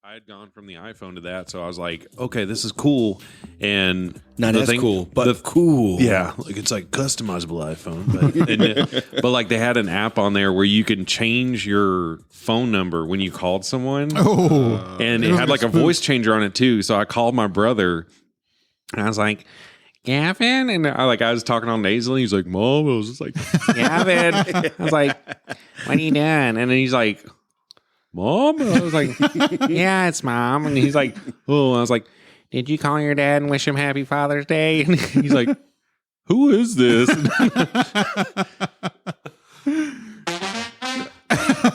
I had gone from the iPhone to that, so I was like, okay, this is cool. And not as cool, but cool. Yeah, like it's like customizable iPhone, but like they had an app on there where you can change your phone number when you called someone. And it had like a voice changer on it too. So I called my brother, and I was like, Gavin, and I was talking all nasally. He's like, Mom. I was just like, Gavin. I was like, what are you doing? And then he's like, Mom? I was like, yeah, it's Mom. And he's like, oh. I was like, did you call your dad and wish him Happy Father's Day? And he's like, who is this?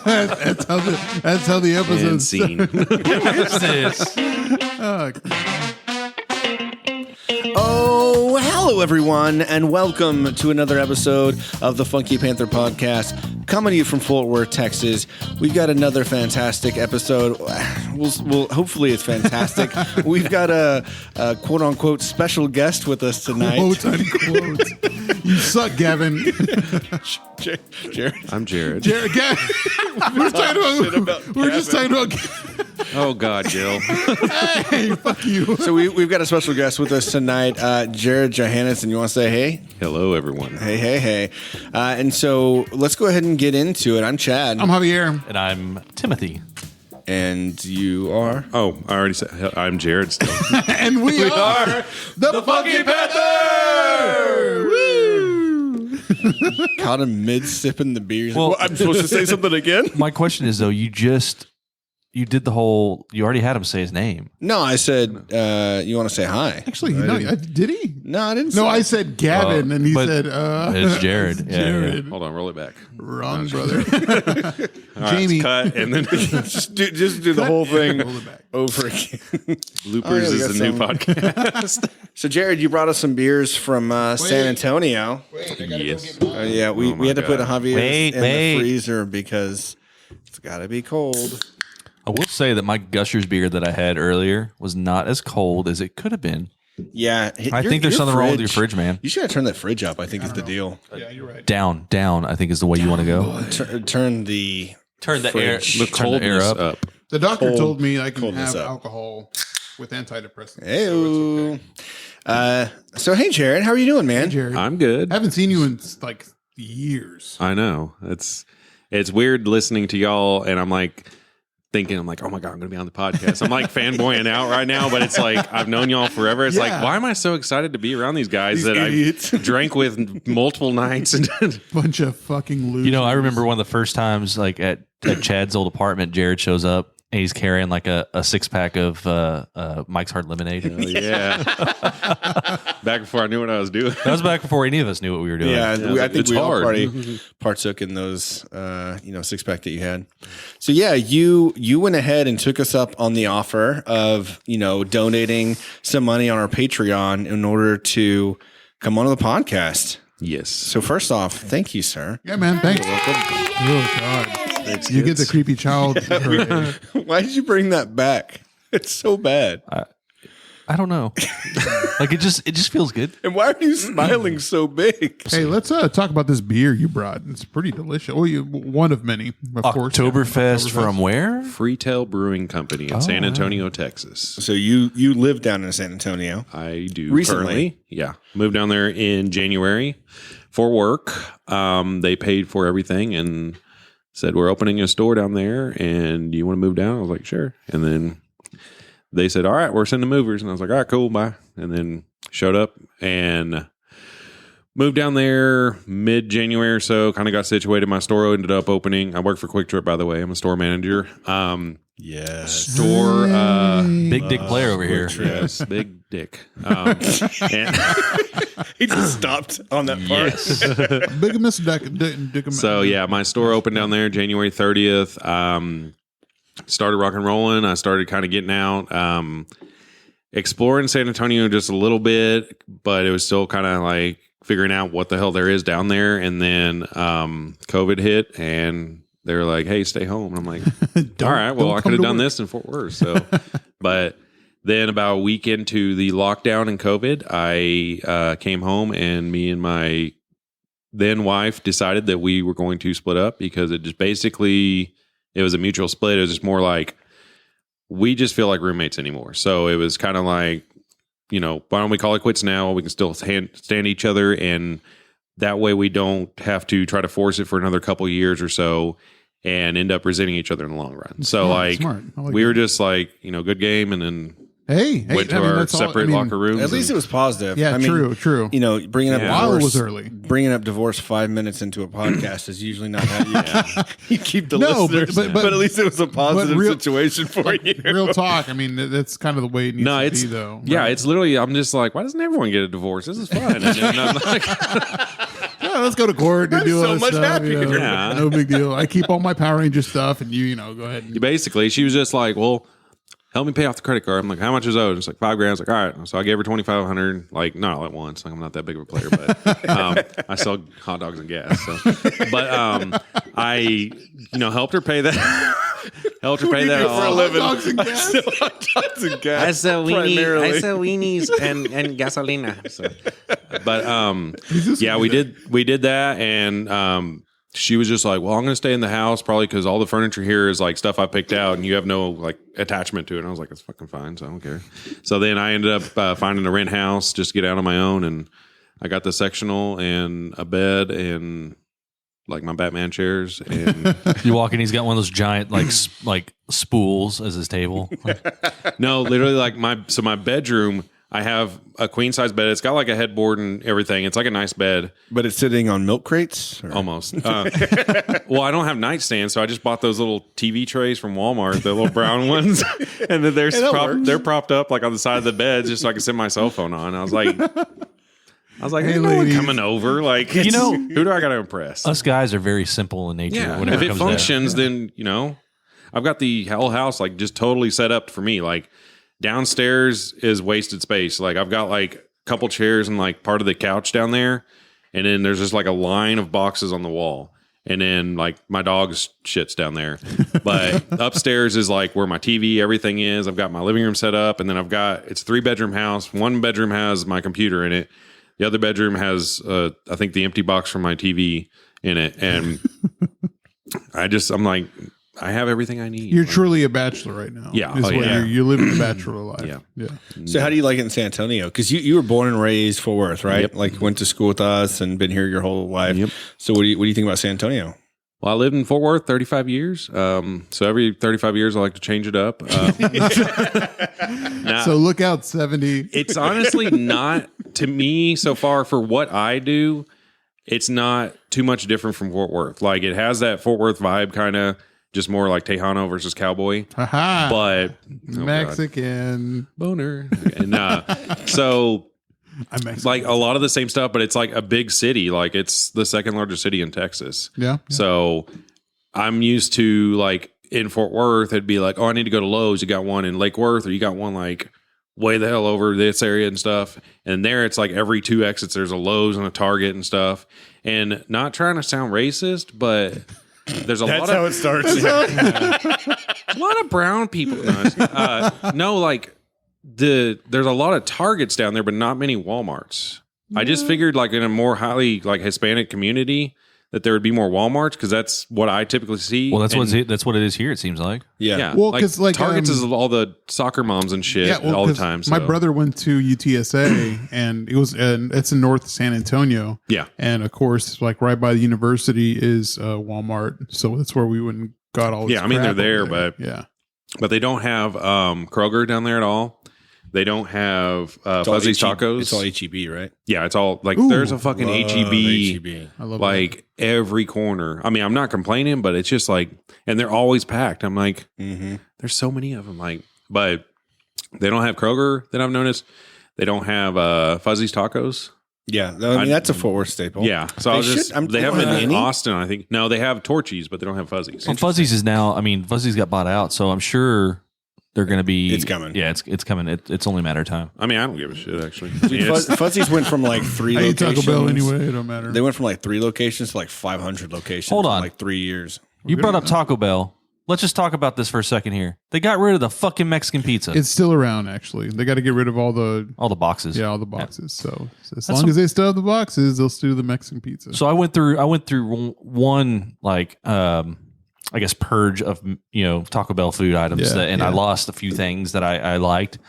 That's how the episode scene. Who is this? Oh, hello everyone, and welcome to another episode of the Funky Panther podcast, coming to you from Fort Worth, Texas. We've got another fantastic episode. We'll hopefully it's fantastic. We've got a quote unquote special guest with us tonight. Quote unquote. You suck, Gavin. Jared. I'm Jared. Jared, Gavin. We're just talking about. Oh God, Jill. Hey, fuck you. So we've got a special guest with us tonight, Jared Johannesson. You want to say hey? Hello, everyone. Hey. And so let's go ahead and get into it. I'm Chad. I'm Javier. And I'm Timothy. And you are? Oh, I already said I'm Jared still. And we are the Funky Panther! Woo! Caught him mid-sipping the beers. Well, I'm supposed to say something again? My question is, though, you did the whole, you already had him say his name. No, I said, you want to say hi? Actually, did he? No, I didn't. No, I said Gavin, and he said, it's Jared. Jared. Yeah. Hold on, roll it back. Wrong, brother. Jamie, cut, and then just do the whole thing Roll it back. over again. bloopers is the new podcast. So, Jared, you brought us some beers from San Antonio. Yes. Yeah, we had to put a Javier in Wait. the freezer because it's got to be cold. I will say that my Gushers beer that I had earlier was not as cold as it could have been. Yeah. I think there's something wrong with your fridge, man. You should turn that fridge up, I think is the deal. Yeah, you're right. Down, I think is the way you want to go. Turn the fridge. The coldness up. The doctor Cold- told me I can coldness have up. alcohol with antidepressants. Hey. So it's okay. So, hey, Jared, how are you doing, man? Jared, I'm good. I haven't seen you in like years. I know. It's weird listening to y'all, and I'm like, oh my God, I'm going to be on the podcast. I'm like fanboying out right now, but it's like, I've known y'all forever. It's like, why am I so excited to be around these guys These that idiots. I drank with multiple nights? Bunch of fucking losers. You know, I remember one of the first times, like at Chad's old apartment, Jared shows up and he's carrying like a 6-pack of Mike's Hard Lemonade. Oh, yeah. Back before I knew what I was doing. That was back before any of us knew what we were doing. Yeah, I think it's we all hard. partook in those, 6-pack that you had. So yeah, you went ahead and took us up on the offer of, donating some money on our Patreon in order to come on the podcast. Yes. So first off, thank you, sir. Yeah, man. Thanks. Oh God. Thanks, You get kids. the creepy child. Why did you bring that back? It's so bad. I don't know. Like it just feels good. And why are you smiling so big? Hey, let's talk about this beer you brought. It's pretty delicious. Oh, one of many, of course. Oktoberfest from where? Freetail Brewing Company in San Antonio, Texas. So you live down in San Antonio. I do Recently. currently. Yeah. Moved down there in January for work. They paid for everything and said, we're opening a store down there and do you want to move down? I was like, sure. And then they said, all right, we're sending movers. And I was like, all right, cool, bye. And then showed up and moved down there mid-January or so, kind of got situated. My store ended up opening. I work for Quick Trip, by the way. I'm a store manager. Store. Big dick player over here. Yes, big dick. And He just stopped on that part. yes. Bigamous So yeah, my store opened down there January 30th. Started rock and rolling. I started kind of getting out, exploring San Antonio just a little bit, but it was still kind of like figuring out what the hell there is down there. And then COVID hit and they were like, hey, stay home. And I'm like, all right, well, I could have done this in Fort Worth. So, but then about a week into the lockdown and COVID, I came home and me and my then wife decided that we were going to split up because it just basically, it was a mutual split. It was just more like we just feel like roommates anymore. So it was kind of like, you know, why don't we call it quits now? We can still stand each other, and that way we don't have to try to force it for another couple years or so and end up resenting each other in the long run. So Smart. we were just like, you know, good game, and then went to our that's all- separate locker rooms. At least it was positive. Yeah, I mean, true. You know, bringing up Yeah. While it divorce, was early. bringing up divorce 5 minutes into a podcast is usually not how you keep the No, listeners. But at least it was a positive real- situation for you. Real talk. I mean, that's kind of the way it needs to it's be, though. yeah, Right? it's literally. I'm just like, why doesn't everyone get a divorce? This is fun. And then I'm like, Yeah, let's go to court and I'm do all so this much stuff. happier. Yeah. No big deal. I keep all my Power Ranger stuff, and you know, go ahead. And, basically, she was just like, well, help me pay off the credit card. I'm like, how much is owed? It's like $5,000. I was like, all right. So I gave her $2,500. Like, not all at once. Like, I'm not that big of a player, but I sell hot dogs and gas. So. But I, you know, helped her pay that. Helped her pay that for a off. living? dogs and gas. Hot dogs and gas. I sell primarily. weenies and gasolina. So, but yeah, we did that, and she was just like, well, I'm going to stay in the house probably because all the furniture here is like stuff I picked out, and you have no like attachment to it. And I was like, it's fucking fine, so I don't care. So then I ended up finding a rent house just to get out on my own, and I got the sectional and a bed and like my Batman chairs, and You walk in, he's got one of those giant like spools as his table. no, literally like my bedroom. I have a queen size bed. It's got like a headboard and everything. It's like a nice bed. But it's sitting on milk crates? Or? Almost. Well, I don't have nightstands, so I just bought those little TV trays from Walmart, the little brown ones, and then they're propped up like on the side of the bed, just so I can set my cell phone on. I was like, Hey, hey, no one ladies. coming over. Like, You know- who do I got to impress? Us guys are very simple in nature. Yeah, Whenever if it comes functions, then you know, I've got the whole house like just totally set up for me. Like downstairs is wasted space. Like I've got like a couple chairs and like part of the couch down there, and then there's just like a line of boxes on the wall, and then like my dog's shit's down there. But upstairs is like where my TV, everything is. I've got my living room set up, and then it's a 3-bedroom house. One bedroom has my computer in it. The other bedroom has, I think, the empty box from my TV in it. And I'm like, I have everything I need. You're truly a bachelor right now. Yeah. Is Oh, what yeah. You're living the bachelor life. Yeah. So how do you like it in San Antonio? Because you were born and raised Fort Worth, right? Yep. Like went to school with us and been here your whole life. Yep. So what do you think about San Antonio? Well, I lived in Fort Worth 35 years. So every 35 years, I like to change it up. Now, So look out, 70. it's honestly not, to me so far, for what I do, it's not too much different from Fort Worth. Like it has that Fort Worth vibe, kind of just more like Tejano versus Cowboy. Aha. But Mexican. boner. And so I'm Mexican. like a lot of the same stuff, but it's like a big city. Like it's the second largest city in Texas. Yeah. So I'm used to like in Fort Worth, it'd be like, oh, I need to go to Lowe's. You got one in Lake Worth, or you got one like way the hell over this area and stuff. And there it's like every 2 exits, there's a Lowe's and a Target and stuff. And not trying to sound racist, but there's a lot of it starts. a lot of brown people. No, like there's a lot of Targets down there, but not many Walmarts. I just figured like in a more highly like Hispanic community that there would be more Walmarts because that's what I typically see. Well, that's And- what it is here. It seems like. Yeah. Yeah, Well, 'cause, like, Targets is all the soccer moms and shit all the 'cause time. So. My brother went to UTSA, and it's in North San Antonio. Yeah. And of course, like right by the university is Walmart, so that's where we went and got all. This Yeah, I mean, crap they're there, over but- yeah, But they don't have Kroger down there at all. They don't have Fuzzy's Tacos. It's all HEB, right? Yeah, it's all like Ooh, there's a fucking Love HEB. HEB. I love Like every corner. I mean, I'm not complaining, but it's just like, and they're always packed. I'm like, Mm-hmm. there's so many of them. Like, but they don't have Kroger that I've noticed. They don't have Fuzzy's Tacos. Yeah, I mean that's a Fort Worth staple. Yeah, so I was They just should- they have them in any? Austin. I think no, they have Torchies, but they don't have Fuzzies. Well, Fuzzies is now. I mean, Fuzzies got bought out, so I'm sure they're going to be. It's coming. Yeah, it's coming. It's only a matter of time. I mean, I don't give a shit actually. I mean, Dude, it's- Fuzzies went from like 3 I eat locations. Taco Bell anyway. It don't matter. They went from like 3 locations to like 500 locations. Hold in on. like 3 years. You brought up Taco Bell. Let's just talk about this for a second here. They got rid of the fucking Mexican pizza. It's still around. Actually, they got to get rid of all the boxes. all the boxes. So as That's long as they still have the boxes, they'll still do the Mexican pizza. So I went through one like I guess, purge of, Taco Bell food items. Yeah, I lost a few things that I liked.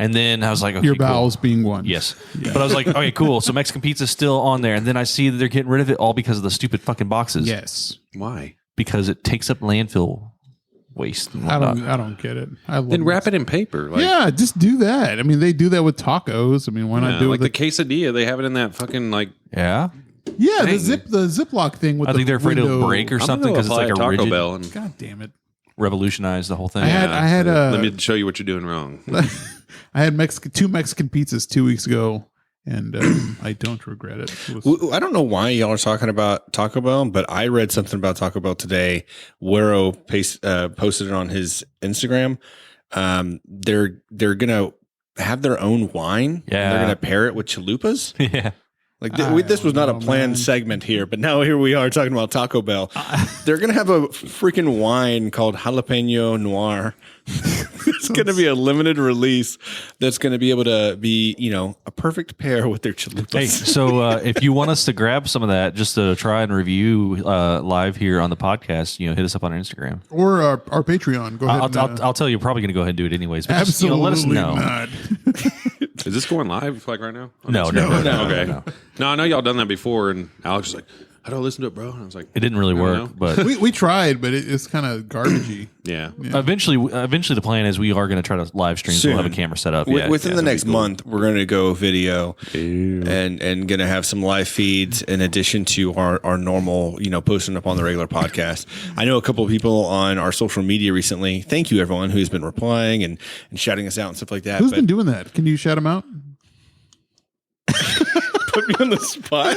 And then I was like, okay, Your bowels being one. Yes. Yeah. But I was like, okay, cool. So Mexican pizza's still on there. And then I see that they're getting rid of it all because of the stupid fucking boxes. Yes. Why? Because it takes up landfill waste and whatnot. I don't get it. Then wrap it in paper. Like, yeah, just do that. I mean, they do that with tacos. I mean, why not do like it the quesadilla? They have it in that fucking like. Yeah. Yeah, Dang. the Ziploc thing with I think they're afraid window. it'll break or something because it's like a Taco rigid. Bell and God damn it! Revolutionize the whole thing. I had let me show you what you're doing wrong. I had two Mexican pizzas 2 weeks ago, and I don't regret it. I don't know why y'all are talking about Taco Bell, but I read something about Taco Bell today. Wero posted it on his Instagram. They're gonna have their own wine. Yeah. They're gonna pair it with chalupas. Yeah. Like this was not a planned segment here, but now here we are talking about Taco Bell. They're gonna have a freaking wine called Jalapeno Noir. It's gonna be a limited release that's gonna be able to be, a perfect pair with their chalupas. Hey, so if you want us to grab some of that just to try and review live here on the podcast, hit us up on our Instagram. Or our Patreon. Go ahead. I'll tell you, you're probably going to go ahead and do it anyways. But absolutely let us know. not. Is this going live like right now? No. Okay. No, I know y'all done that before, and Alex was like, "How do I listen to it, bro?" And I was like, It didn't really I don't work, know. but we tried, but it's kind of garbagey. Yeah. eventually the plan is we are going to try to live stream. So we'll have a camera set up. Within the next month, we're going to go video and going to have some live feeds in addition to our normal, posting up on the regular podcast. I know a couple of people on our social media recently. Thank you, everyone who's been replying and shouting us out and stuff like that. Who's been doing that? Can you shout them out? Put me on the spot.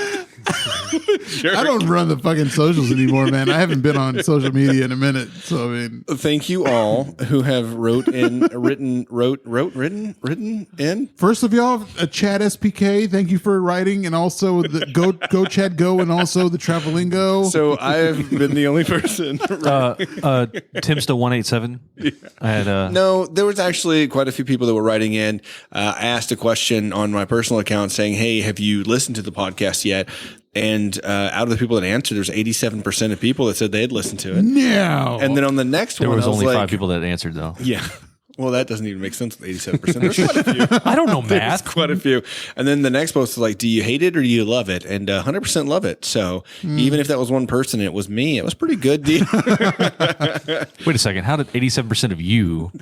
Sure. I don't run the fucking socials anymore, man. I haven't been on social media in a minute. So, I mean, Thank you all who have written in. first of y'all, Chad SPK, thank you for writing. And also the Go Chad Go and also the Travelingo. So I have been the only person. Timsta 187. I had No, there was actually quite a few people that were writing in. I asked a question on my personal account saying, "Hey, have you listened to the podcast yet?" And out of the people that answered, there's 87% of people that said they had listened to it. no. And then on the next there one, was I was only like, 5 people that answered though. Yeah. Well, that doesn't even make sense with 87%. There's quite a few. I don't know There's math. quite a few. And then the next post was like, do you hate it or do you love it? And 100% love it. So even if that was one person and it was me, it was pretty good, dude. Wait a second. How did 87% of you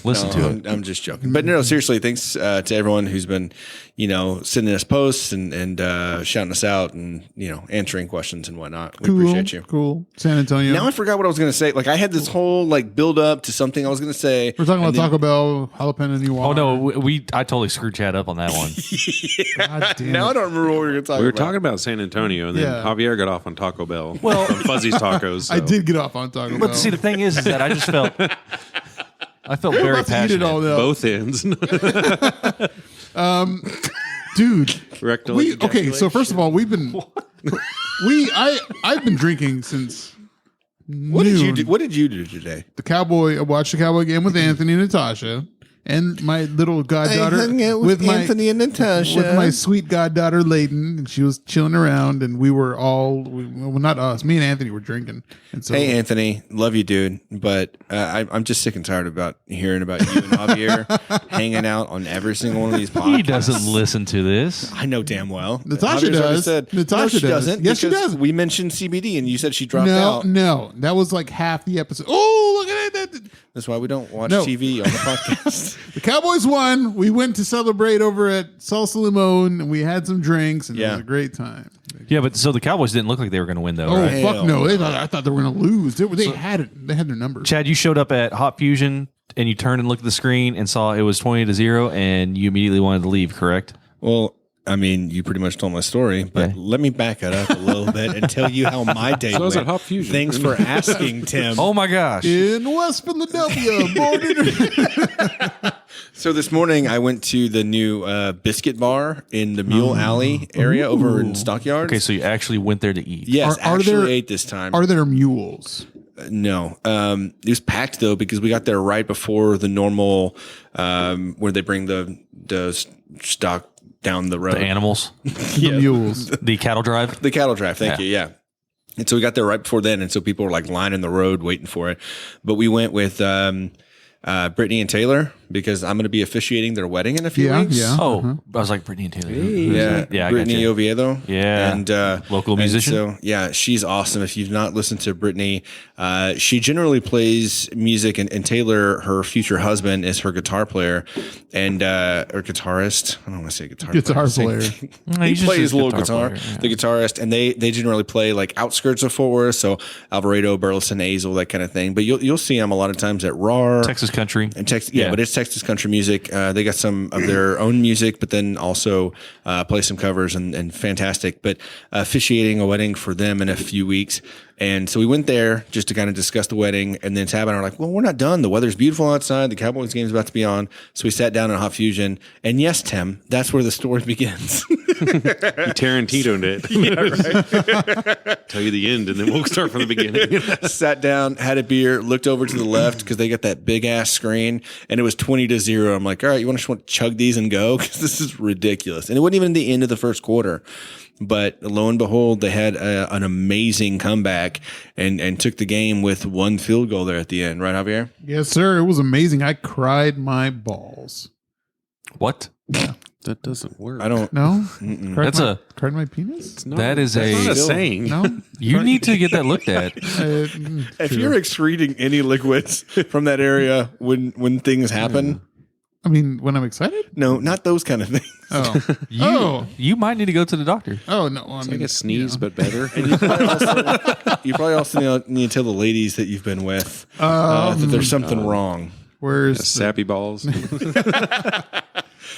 listen to it? I'm just joking. But no, seriously, thanks to everyone who's been, sending us posts and shouting us out and, answering questions and whatnot. We appreciate you. Cool. San Antonio. Now I forgot what I was going to say. Like I had this whole build up to something I was going to say. We're talking about Taco Bell, jalapeno Noir. Oh no, I totally screwed Chad up on that one. God damn Now it. I don't remember what we were going to talk about. We were talking about San Antonio, and then Yeah. Javier got off on Taco Bell. Well- from Fuzzy's Tacos. I so. did get off on Taco Bell. But see, the thing is that I just felt very Let's eat it all passionate. now. Both ends. Dude. Rectal Okay, so first of all, I've been drinking since What did you do? What did you do today? I watched the Cowboy game with Anthony and Natasha and my little goddaughter Anthony and Natasha. with my sweet goddaughter Layden, and she was chilling around, and we were all well, not us, me and Anthony were drinking. And so Hey Anthony, love you, dude, but I'm just sick and tired about hearing about you and Javier hanging out on every single one of these podcasts. He doesn't listen to this. I know damn well. Natasha Javier's already does. Said, Natasha no, she does. doesn't. Yes, she because does. We mentioned CBD, and you said she dropped out. no, that was like half the episode. Oh, look at that! That's why we don't watch No. TV on the podcast. The Cowboys won. We went to celebrate over at Salsa Limon, and we had some drinks, and it Yeah. was a great time. Yeah, but so the Cowboys didn't look like they were going to win though, Oh right? fuck Hell no! I thought they were going to lose. They had it. They had their numbers. Chad, you showed up at Hot Fusion and you turned and looked at the screen and saw it was 20-0 and you immediately wanted to leave, correct? Well, I mean, you pretty much told my story, but Yeah. let me back it up a little bit and tell you how my day So I was went. at Hot Fusion. Thanks for asking, Tim. Oh my gosh. In West Philadelphia, born So this morning I went to the new biscuit bar in the Mule Alley area over in Stockyards. Okay, so you actually went there to eat. Yes, Are actually there- ate this time. Are there mules? No, it was packed though because we got there right before the normal where they bring the stock down the road. The animals, The mules. the cattle drive. The cattle drive. Thank you. Yeah. And so we got there right before then. And so people were like lining the road waiting for it. But we went with Brittany and Taylor because I'm going to be officiating their wedding in a few weeks. Yeah. Oh, I was like Brittany and Taylor. Yeah, I Brittany got you. Oviedo. Yeah. And Local musician? So, yeah, she's awesome. If you've not listened to Brittany, she generally plays music, and Taylor, her future husband, is her guitar player and or guitarist. I don't want to say guitar Player. He He's just plays a a little guitar guitar, player, yeah. the guitarist, and they generally play like outskirts of Fort Worth, so Alvarado, Burleson, Azle, that kind of thing. But you'll see them a lot of times at RAR. Texas country. And but it's Texas country music. They got some of their own music, but then also play some covers and fantastic. But officiating a wedding for them in a few weeks. And so we went there just to kind of discuss the wedding. And then Tab and I were like, well, we're not done. The weather's beautiful outside. The Cowboys game's about to be on. So we sat down in Hot Fusion. And yes, Tim, that's where the story begins. You Tarantino'd it. Yeah, right. Tell you the end, and then we'll start from the beginning. Sat down, had a beer, looked over to the left because they got that big ass screen, and it was 20-0. I'm like, all right, you want to chug these and go? Because this is ridiculous. And it wasn't even the end of the first quarter. But lo and behold, they had an amazing comeback and took the game with one field goal there at the end. Right, Javier? Yes, sir. It was amazing. I cried my balls. What? That doesn't work. I don't. No? That's cried my penis? that is That's not a a. saying. No? You need to get that looked at. If you're excreting any liquids from that area when things happen, I mean, when I'm excited? no, not those kind of things. Oh. You might need to go to the doctor. Oh, no. I It's mean, like a sneeze, but better. You probably also need to tell the ladies that you've been with that there's something wrong. where's Sappy balls.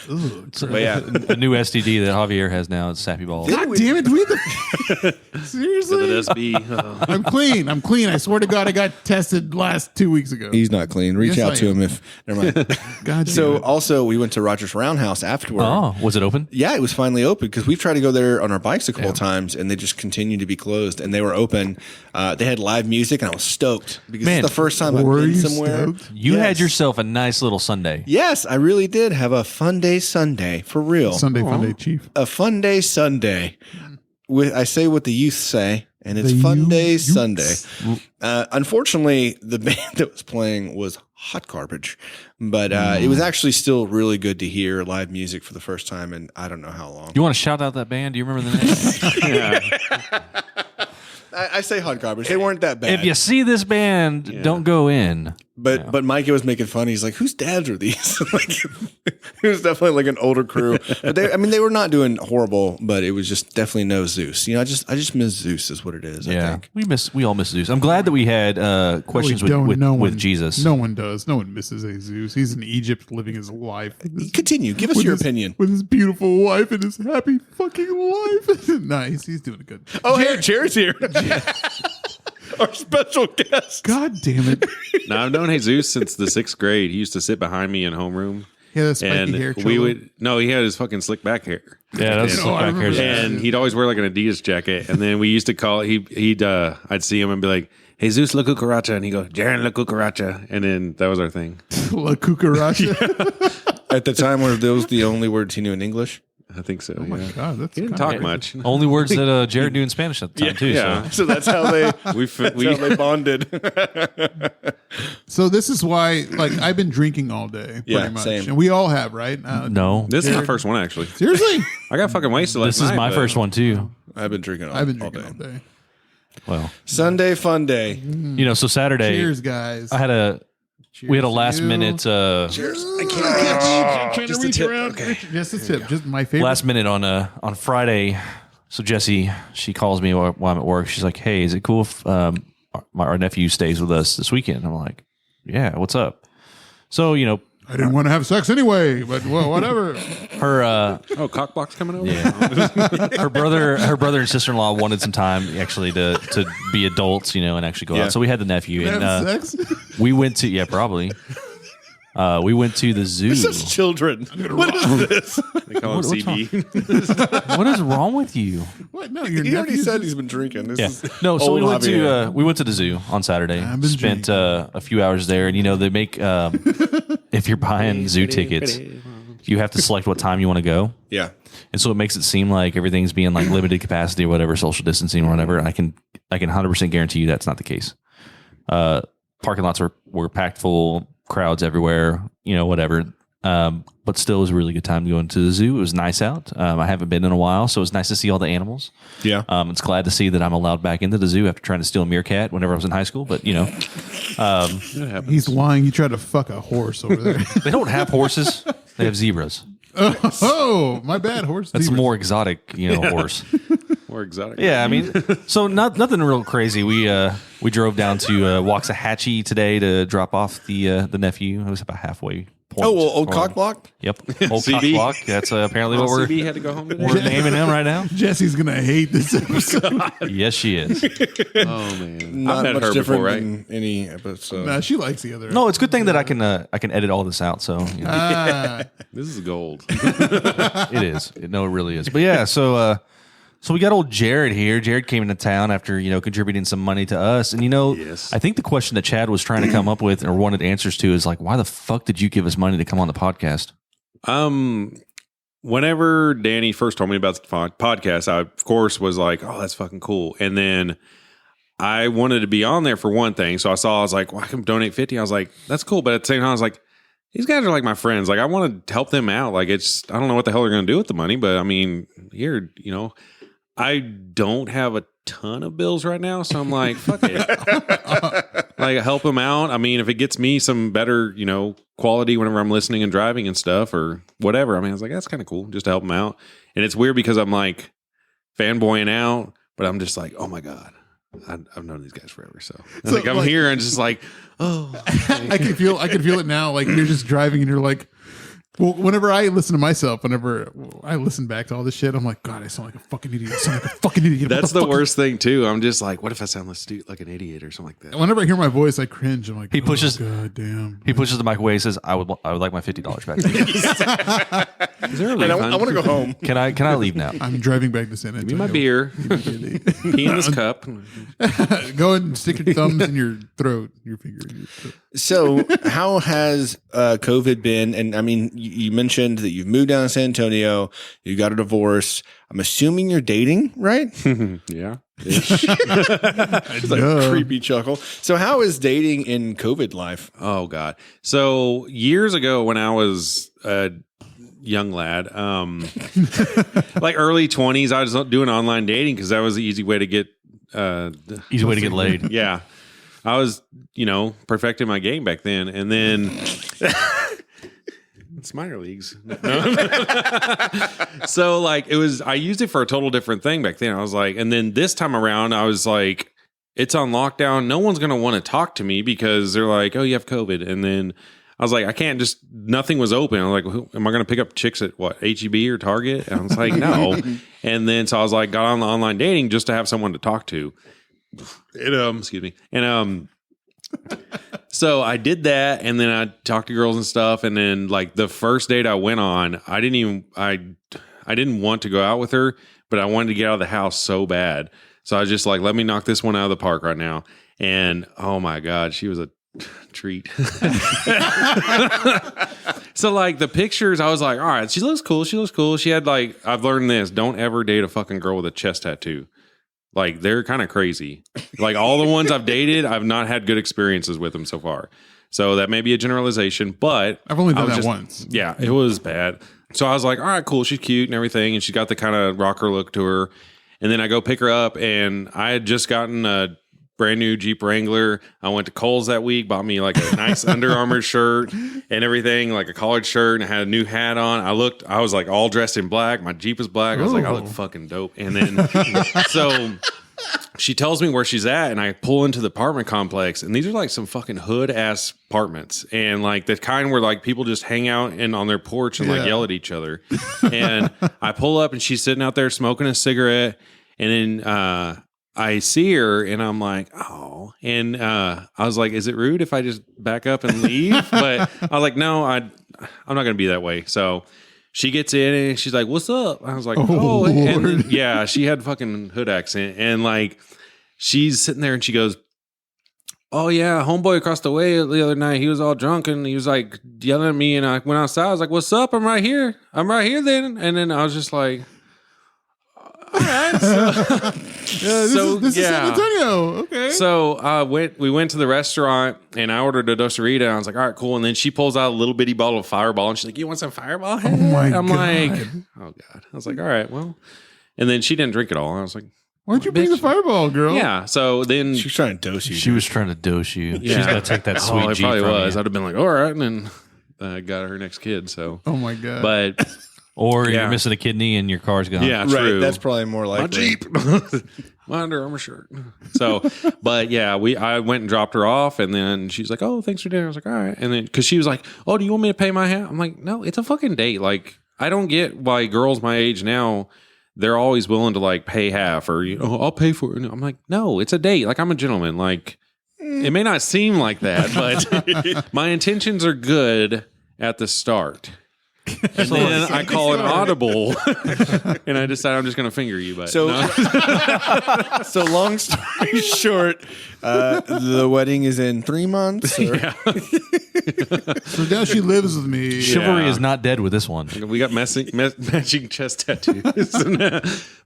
But yeah, The new STD that Javier has now is sappy balls. God damn it. Do we have to... Seriously? Could it SB? I'm clean. I'm clean. I swear to God, I got tested last 2 weeks ago. he's not clean. Reach Yes, out I to am. him if. Never mind. God So damn it. also we went to Rogers Roundhouse afterward. Oh, was it open? Yeah, it was finally open because we've tried to go there on our bikes a couple of times and they just continue to be closed. And they were open. They had live music and I was stoked because Man, it's the first time I've were been you somewhere. stoked? You had Yes. yourself a nice little Sunday. Yes, I really did have a fun day Sunday for real. Sunday Fun Day, Chief. A fun day Sunday. I say what the youth say, and it's The fun day youths. Sunday. Unfortunately, the band that was playing was hot garbage, but it was actually still really good to hear live music for the first time in I don't know how long. You want to shout out that band? Do you remember the name? I say hot garbage. They weren't that bad. If you see this band, don't go in. But Mikey was making fun. He's like, "Whose dads are these?" Like, it was definitely like an older crew. But they were not doing horrible. But it was just definitely no Zeus. You know, I just miss Zeus is what it is. I Yeah, think. we all miss Zeus. I'm glad that we had questions We don't- with, no with one- Jesus. No one does. No one misses Jesus. He's in Egypt living his life. Continue. Give us With your his- opinion. With his beautiful wife and his happy fucking life. Nice. He's doing good. Oh, hey, Jared's here. Our special guest. God damn it. No, I've known Jesus since the 6th grade. He used to sit behind me in homeroom. Yeah, that spiky And hair. we Cholo. would he had his fucking slick back hair. Yeah, that's Oh, I remember that. And he'd always wear like an Adidas jacket. And then we used to call I'd see him and be like, Jesus La Cucaracha, and he'd go, Jaron La Cucaracha. And then that was our thing. La Cucaracha. At the time, were those the only words he knew in English? I think so. Oh my yeah. God, that's He didn't kinda talk much. Only words that Jared knew in Spanish at the time, too. Yeah. So that's how they We how they bonded. So this is why, like, I've been drinking all day, pretty Yeah, much, same. and we all have, right? So, no. This is my first one actually. Seriously, I got fucking wasted last This is night, my but- first one, too. I've been drinking all, I've been all drinking day. all day. Well, Sunday fun day. you know, so Saturday, Cheers, guys. I had we had a Cheers to last you. minute Cheers. I can't Trying to Just a reach tip. around. Okay. Just a tip. Just my favorite. last minute on Friday. So Jessie, she calls me while I'm at work. She's like, "Hey, is it cool if our nephew stays with us this weekend?" I'm like, "Yeah, what's up?" So you know, I didn't want to have sex anyway, but well, whatever. her Oh, cockbox coming over? her brother and sister-in-law wanted some time actually to be adults, you know, and actually go Yeah. out. So we had the nephew, Have and sex. we went to probably. We went to the zoo. Just children. What is this? They call it What's CB. What is wrong with you? What? No, your He already nephew's said he's been drinking. This Yeah. is No, so we old went Javier. to the zoo on Saturday. I've been Spent a few hours there, and you know they make if you're buying zoo tickets, you have to select what time you want to go, Yeah. and so it makes it seem like everything's being like limited capacity or whatever, social distancing or whatever. And I can 100% guarantee you that's not the case. Parking lots were packed full, crowds everywhere, whatever. But still, it was a really good time going to the zoo. It was nice out. I haven't been in a while, so it was nice to see all the animals. Yeah. It's glad to see that I'm allowed back into the zoo after trying to steal a meerkat whenever I was in high school. But He's lying. You tried to fuck a horse over there. they don't have horses; they have zebras. Oh, my bad. Horse. That's a zebras. more exotic, horse. More exotic. Yeah, I mean, so nothing real crazy. We drove down to Waxahachie today to drop off the nephew. It was about halfway. Point. Oh, well, old cock block? Yep. Old cock CB? block. That's apparently what CB had to go home today. we're naming him right now. Jesse's gonna hate this episode. Yes, she is. Oh man, Not I've met much her different before, right? than any episode. Nah, she likes the other. No, it's a good thing that I can edit all this out. So This is gold. it is. No, it really is. But yeah, so we got old Jared here. Jared came into town after contributing some money to us, and Yes. I think the question that Chad was trying to come up with or wanted answers to is like, why the fuck did you give us money to come on the podcast? Whenever Danny first told me about the podcast, I of course was like, "Oh, that's fucking cool." And then I wanted to be on there for one thing, so I was like, "Well, I can donate 50." I was like, "That's cool," but at the same time, I was like, "These guys are like my friends. Like, I want to help them out. Like, I don't know what the hell they're going to do with the money, but I mean, here, I don't have a ton of bills right now, so I'm like, fuck it. Like, help them out. I mean, if it gets me some better, quality whenever I'm listening and driving and stuff or whatever. I mean, I was like, that's kind of cool just to help them out. And it's weird because I'm like fanboying out, but I'm just like, oh my God, I've known these guys forever. So like, I'm here and just like, oh, I can feel it now. Like you're just driving and you're like, well, whenever I listen to myself, whenever I listen back to all this shit, I'm like, God, I sound like a fucking idiot. I sound like a fucking idiot. That's the worst thing too. I'm just like, what if I sound like an idiot or something like that? Whenever I hear my voice, I cringe. I'm like, He pushes- God damn. He pushes the mic away and says, I would like my $50 back. Is there a And I want to go home. Can I leave now? I'm driving back to San Give me Antonio. my beer. Pee in this cup. Go ahead and stick your thumbs in your throat, your finger. In your throat. So, how has COVID been? And I mean, you mentioned that you've moved down to San Antonio, you got a divorce. I'm assuming you're dating, right? Yeah. It's like a creepy chuckle. So, how is dating in COVID life? Oh God. So years ago when I was a young lad, like early 20s, I was doing online dating because that was the easy way to get Easy way to get laid. yeah. I was, perfecting my game back then. And then it's minor leagues. So like I used it for a total different thing back then. I was like, and then this time around, I was like, it's on lockdown. No one's going to want to talk to me because they're like, oh, you have COVID. And then I was like, I can't nothing was open. I was like, am I going to pick up chicks at what, HEB or Target? And I was like, no. And then, so I was like, got on the online dating just to have someone to talk to. And, excuse me. And, so I did that and then I talked to girls and stuff. And then like the first date I went on, I didn't want to go out with her, but I wanted to get out of the house so bad. So I was just like, let me knock this one out of the park right now. And oh my God, she was a treat. So like the pictures, I was like, all right, she looks cool. She had like, I've learned this, don't ever date a fucking girl with a chest tattoo. Like they're kind of crazy. Like all the ones I've dated, I've not had good experiences with them so far. So that may be a generalization, but I've only done that once. Yeah, it was bad. So I was like, all right, cool. She's cute and everything. And she's got the kind of rocker look to her. And then I go pick her up and I had just gotten a brand new Jeep Wrangler. I went to Kohl's that week, bought me like a nice Under Armour shirt and everything, like a collared shirt, and I had a new hat on. I was like all dressed in black. My Jeep was black. I was like, I look fucking dope. And then so she tells me where she's at, and I pull into the apartment complex, and these are like some fucking hood ass apartments, and like the kind where like people just hang out and on their porch and like yell at each other. And I pull up, and she's sitting out there smoking a cigarette, and then I see her and I'm like, oh, and I was like, is it rude if I just back up and leave? But I was like, no, I'm not going to be that way. So she gets in and she's like, what's up? I was like, oh, and then, yeah, she had fucking hood accent. And like, she's sitting there and she goes, oh yeah, homeboy across the way the other night, he was all drunk and he was like yelling at me. And I went outside. I was like, what's up? I'm right here then. And then I was just like, This is San Antonio. Okay. So we went to the restaurant and I ordered a Dos-A-Rita. And I was like, all right, cool. And then she pulls out a little bitty bottle of Fireball and she's like, you want some Fireball? Oh my I'm God. like, oh God. I was like, all right, well. And then she didn't drink it all. I was like, why'd you bring the Fireball, girl? yeah. So then She was trying to dose you. She was trying to dose you. Yeah. She's gonna take that sweet it G probably from was. you. I'd have been like, all right. And then I got her next kid. So, Oh my God. but Or Yeah. you're missing a kidney and your car's gone. yeah, Right. true. That's probably more my likely. Jeep, my Under Armour shirt. So, but yeah, I went and dropped her off, and then she's like, "Oh, thanks for dinner." I was like, "All right," and then because she was like, "Oh, do you want me to pay my half?" I'm like, "No, it's a fucking date." Like, I don't get why girls my age now they're always willing to like pay half or I'll pay for it. I'm like, no, it's a date. Like I'm a gentleman. Like it may not seem like that, but my intentions are good at the start. And then I call an audible and I decide I'm just going to finger you. But So, no. so long story short, the wedding is in 3 months. Or? So now she lives with me. Chivalry is not dead with this one. We got matching chest tattoos.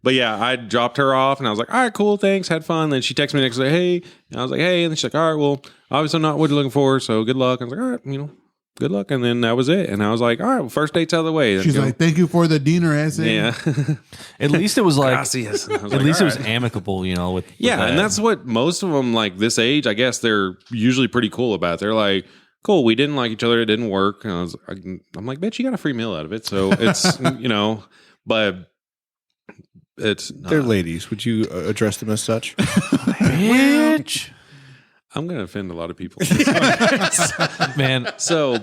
But yeah, I dropped her off and I was like, all right, cool, thanks, had fun. Then she texted me next day, hey. And I was like, hey. And then she's like, all right, well, obviously not what you're looking for, so good luck. I was like, all right, good luck. And then that was it. And I was like, all right, well, first date's out of the way. She's like, thank you for the dinner essay. yeah. At least it was like, Gracias. And I was at like, least all it was right. amicable, with Yeah, that. and that's what most of them, like this age, I guess they're usually pretty cool about. They're like, cool, we didn't like each other, it didn't work. And I'm like, bitch, you got a free meal out of it. So it's, but it's not. They're ladies. Would you address them as such? bitch. I'm going to offend a lot of people. Man, So,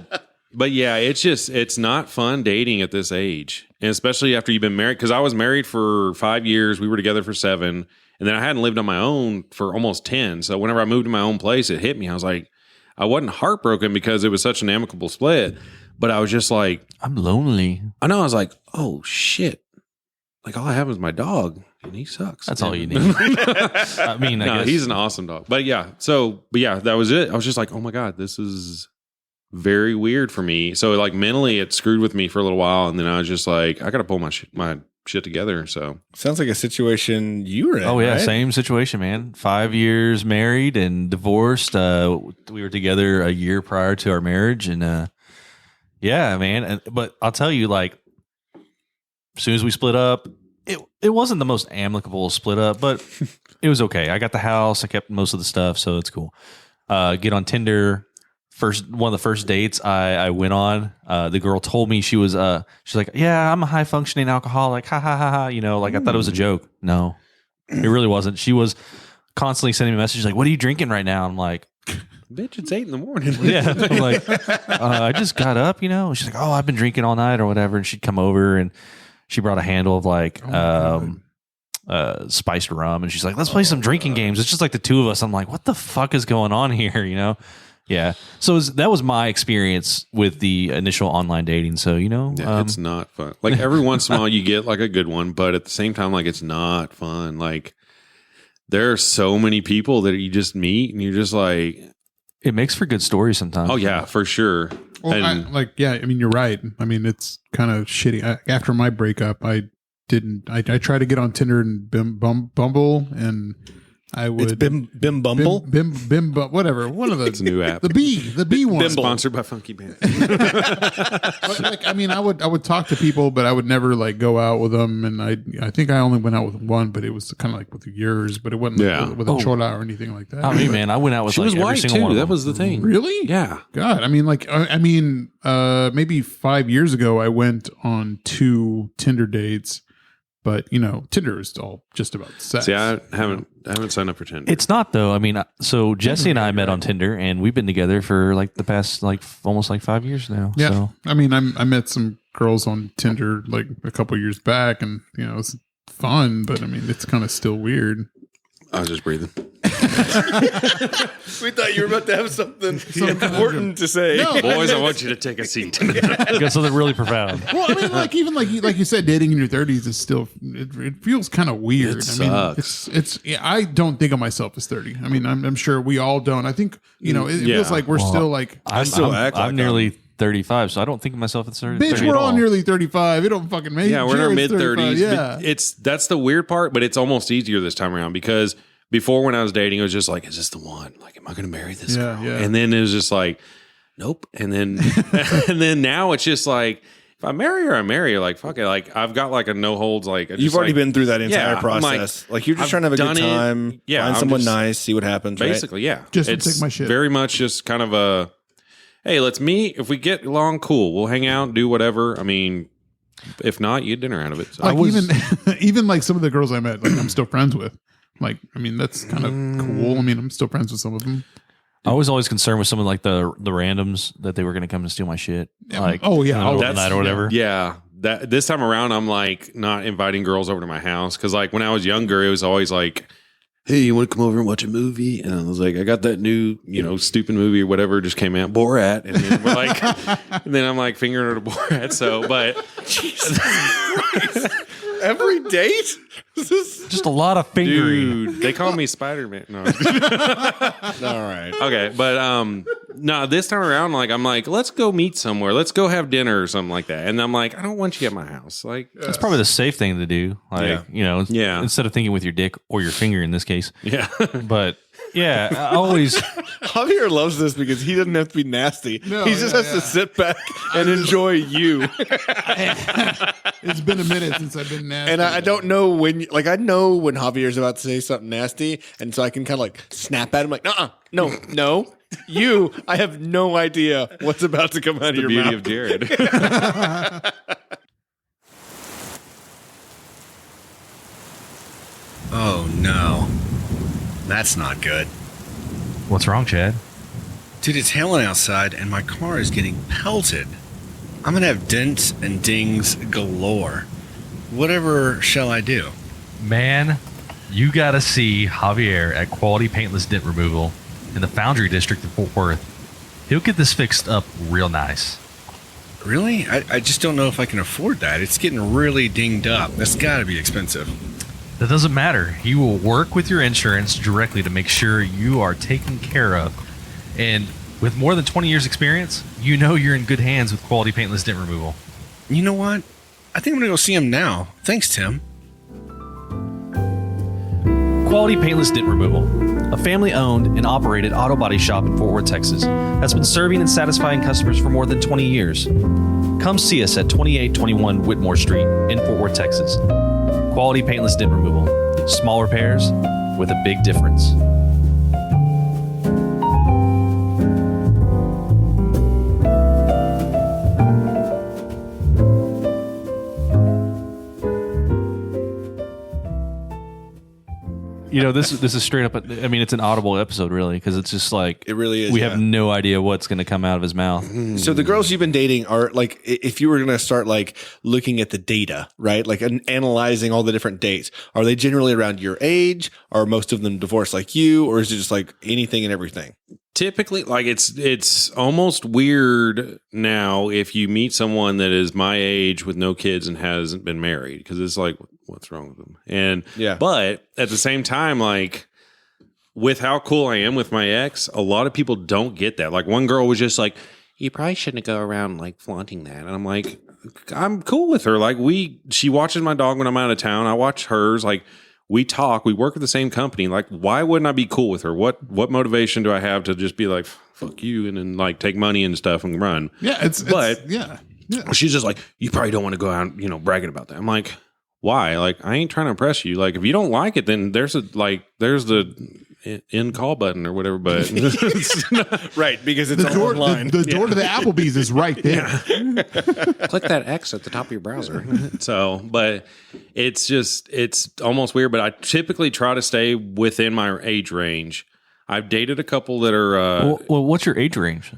but yeah, it's not fun dating at this age. And especially after you've been married, because I was married for 5 years. We were together for 7. And then I hadn't lived on my own for almost 10. So whenever I moved to my own place, it hit me. I was like, I wasn't heartbroken because it was such an amicable split. But I was just like, I'm lonely. I know. I was like, oh, shit. Like all I have is my dog. And he sucks. That's all you need. I mean, I No, guess he's an awesome dog. But yeah, that was it. I was just like, oh my God, this is very weird for me. So like mentally it screwed with me for a little while. And then I was just like, I got to pull my shit together. So Sounds like a situation you were in. Oh yeah, right? same situation, man. 5 years married and divorced. We were together a year prior to our marriage, and yeah, man. But I'll tell you, like, as soon as we split up, it wasn't the most amicable split up, but it was okay. I got the house, I kept most of the stuff, so it's cool. Get on Tinder. One of the first dates I went on, the girl told me she's like, yeah, I'm a high functioning alcoholic. Ha ha ha ha. Like I thought it was a joke. No, it really wasn't. She was constantly sending me messages like, what are you drinking right now? I'm like, bitch, it's 8 a.m. yeah. I'm like, I just got up, She's like, oh, I've been drinking all night or whatever. And she'd come over and she brought a handle of like, spiced rum. And she's like, let's play some drinking games. It's just like the two of us. I'm like, what the fuck is going on here? Yeah. So that was my experience with the initial online dating. So, Yeah, it's not fun. Like every once in a while you get like a good one, but at the same time, like it's not fun. Like there are so many people that you just meet and you're just like, it makes for good stories sometimes. oh yeah, for sure. Well, And you're right. I mean, it's kind of shitty. After my breakup, I tried to get on Tinder and Bumble, and I would. It's Bim Bumble. Bim, whatever. One of the. it's a new app. The B one. Sponsored by Funky Panther. But, like, I mean, I would talk to people, but I would never like go out with them. And I think I only went out with one, but it was kind of like with yours, but it wasn't like with a chola or anything like that. I mean, man, I went out with She like was every white single too. one of That them. was the thing. Really? Yeah. God, I mean, maybe 5 years ago, I went on 2 Tinder dates, but Tinder is all just about sex. See, I haven't signed up for Tinder. It's not though. I mean, so Jesse and I met on Tinder, and we've been together for like the past like almost like 5 years now. Yeah. So. I mean, I met some girls on Tinder like a couple years back, and it's fun, but I mean, it's kind of still weird. I was just breathing. We thought you were about to have something important to say. No, Boys, I want you to take a seat. Got something really profound. well, I mean, like even like you said, dating in your 30s is still it feels kind of weird. It I mean, sucks. it's I don't think of myself as 30. I mean, I'm sure we all don't. I think it feels like we're still like I'm still I'm, act like I'm nearly 35, so I don't think of myself as 30. Bitch, we're all nearly 35. It don't fucking make Yeah, we're in our Jared's mid-30s. 35, yeah. That's the weird part, but it's almost easier this time around because before when I was dating, it was just like, is this the one? Like, am I going to marry this girl? Yeah. And then it was just like, nope. And then and then now it's just like, if I marry her, I marry her. Like, fuck it. Like, I've got like a no holds. Like, You've already been through that entire I'm process. Like, you're just trying to have a good time. Find I'm someone just- nice, see what happens. Basically, yeah. Just it's take my shit. very much just kind of a, hey, let's meet. If we get along, cool. We'll hang out, do whatever. I mean, if not, you get dinner out of it. So. Like even like some of the girls I met, like I'm still friends with. Like, I mean, that's kind of cool. I mean, I'm still friends with some of them. I was always concerned with someone like the randoms that they were going to come and steal my shit. Like, oh, yeah. in the middle of the That's- night or whatever. Yeah. That this time around, I'm like not inviting girls over to my house because like when I was younger, it was always like, hey, you want to come over and watch a movie? And I was like, I got that new, stupid movie or whatever just came out, Borat. And then we're like, and then I'm like fingering her to Borat. So, but Every date? Just a lot of fingering. dude, they call me Spider-Man. No. All right. Okay, but no, this time around, like I'm like, let's go meet somewhere. Let's go have dinner or something like that. And I'm like, I don't want you at my house. Like, That's probably the safe thing to do. Like, Yeah. instead of thinking with your dick or your finger in this case. yeah, But yeah, I always. Javier loves this because he doesn't have to be nasty. No, he just has to sit back and enjoy you. It's been a minute since I've been nasty. And I don't know when, I know when Javier's about to say something nasty, and so I can kind of like snap at him, like, no, you. I have no idea what's about to come out of the your beauty mouth. of Jared. Oh no, that's not good, What's wrong, Chad? dude. It's hailing outside, and my car is getting pelted. I'm gonna have dents and dings galore. Whatever shall I do? Man, you gotta see Javier at Quality Paintless Dent Removal in the Foundry District of Fort Worth. He'll get this fixed up real nice. Really? I just don't know if I can afford that. It's getting really dinged up. That's got to be expensive. That doesn't matter. He will work with your insurance directly to make sure you are taken care of. And with more than 20 years experience, you know you're in good hands with Quality Paintless Dent Removal. You know what? I think I'm going to go see him now. Thanks, Tim. Quality Paintless Dent Removal, a family-owned and operated auto body shop in Fort Worth, Texas, that's been serving and satisfying customers for more than 20 years. Come see us at 2821 Whitmore Street in Fort Worth, Texas. Quality Paintless Dent Removal. Small repairs with a big difference. This is straight up. I mean, it's an audible episode, really, because it's just like It really is, We yeah. have no idea what's going to come out of his mouth. So the girls you've been dating are like, if you were going to start like looking at the data, right? Like analyzing all the different dates, are they generally around your age? Are most of them divorced like you? Or is it just like anything and everything? Typically, like it's almost weird now if you meet someone that is my age with no kids and hasn't been married because it's like, what's wrong with them? And Yeah. but at the same time, like with how cool I am with my ex, a lot of people don't get that. Like one girl was just like, you probably shouldn't go around like flaunting that. And I'm like, I'm cool with her. Like she watches my dog when I'm out of town. I watch hers. Like we talk, we work at the same company. Like, why wouldn't I be cool with her? What motivation do I have to just be like, fuck you, and then like take money and stuff and run? Yeah, But- yeah. She's just like, you probably don't want to go out, bragging about that. I'm like, why? Like, I ain't trying to impress you. Like, if you don't like it, then there's the end call button or whatever. But Right, because it's The door, online. the door to the Applebee's is right there. click that X at the top of your browser. So, but it's almost weird. But I typically try to stay within my age range. I've dated a couple that are. Well, what's your age range?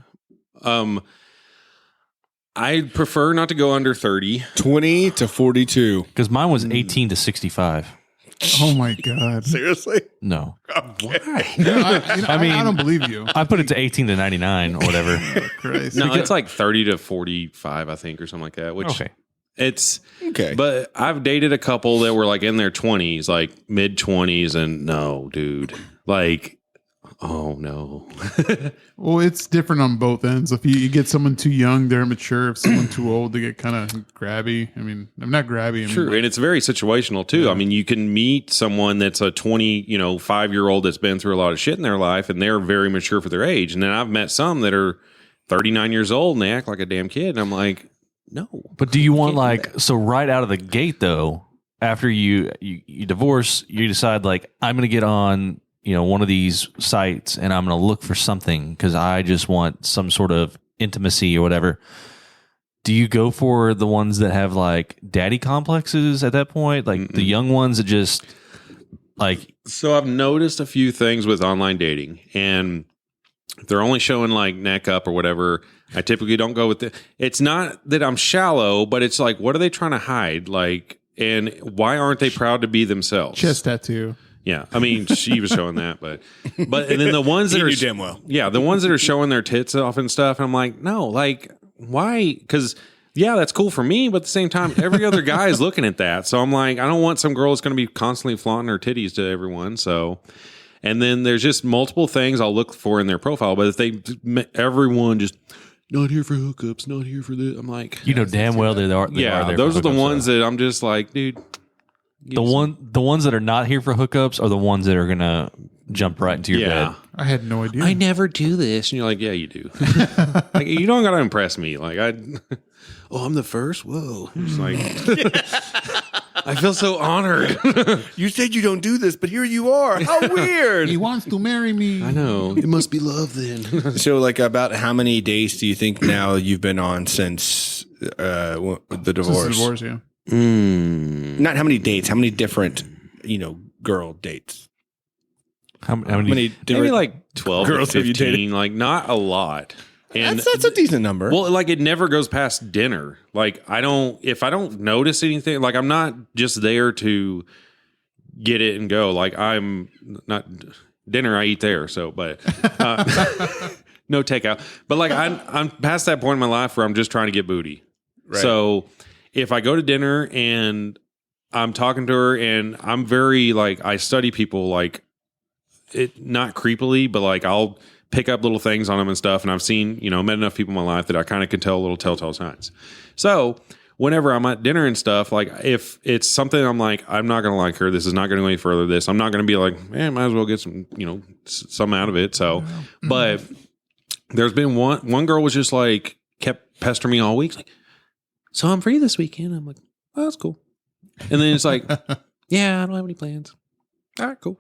I prefer not to go under 30. 20 to 42. Because mine was 18 to 65. Oh my God. Seriously? No, I don't believe you. I put it to 18 to 99 or whatever. Christ. No, it's like 30 to 45, I think, or something like that. Which Okay. it's Okay. But I've dated a couple that were like in their 20s, like mid 20s, and no, dude, like Oh no. Well, it's different on both ends. If you get someone too young, they're immature. If someone too old, they get kind of grabby. I mean, I'm not grabby. I mean, True, and it's very situational too. Yeah. I mean, you can meet someone that's a 5-year-old that's been through a lot of shit in their life, and they're very mature for their age. And then I've met some that are 39 years old and they act like a damn kid, and I'm like, no. But do you want so right out of the gate though? After you divorce, you decide like I'm going to get on one of these sites and I'm going to look for something because I just want some sort of intimacy or whatever. Do you go for the ones that have like daddy complexes at that point? Like the young ones that just like... So I've noticed a few things with online dating, and if they're only showing like neck up or whatever, I typically don't go with it. It's not that I'm shallow, but it's like, what are they trying to hide? Like, and why aren't they proud to be themselves? Chest tattoo. Yeah, I mean, she was showing that, but and then the ones that He are knew damn well. Yeah, the ones that are showing their tits off and stuff. I'm like, no, like, why? Because yeah, that's cool for me, but at the same time, every other guy is looking at that. So I'm like, I don't want some girl that's going to be constantly flaunting her titties to everyone. So, and then there's just multiple things I'll look for in their profile. But if everyone just not here for hookups, not here for this, I'm like, damn well they are. Yeah, those are the ones that I'm just like, dude. The ones that are not here for hookups are the ones that are gonna jump right into your bed. I had no idea. I never do this, and you're like, yeah, you do. Like, you don't gotta impress me. Like I'm the first. Whoa, I'm just like, I feel so honored. You said you don't do this, but here you are. How weird. He wants to marry me. I know. It must be love then. So, like, about how many days do you think now you've been on since the divorce? Since the divorce, yeah. Not how many dates, how many different, girl dates? How many different Maybe like 12 girls to have you 15, dated? like not a lot. And That's a decent number. well, like it never goes past dinner. Like if I don't notice anything, like I'm not just there to get it and go. Like I'm not dinner, I eat there. So, but no takeout. But like I'm past that point in my life where I'm just trying to get booty. Right. So if I go to dinner and I'm talking to her and I'm very like, I study people like it, not creepily, but like I'll pick up little things on them and stuff. And I've seen, met enough people in my life that I kind of can tell little telltale signs. So whenever I'm at dinner and stuff, like if it's something I'm like, I'm not going to like her, this is not going to go any further, this, I'm not going to be like, man, might as well get some, some out of it. So, but there's been one girl was just like, kept pestering me all week. Like, so I'm free this weekend. I'm like, oh, that's cool. And then it's like, yeah, I don't have any plans. All right, cool.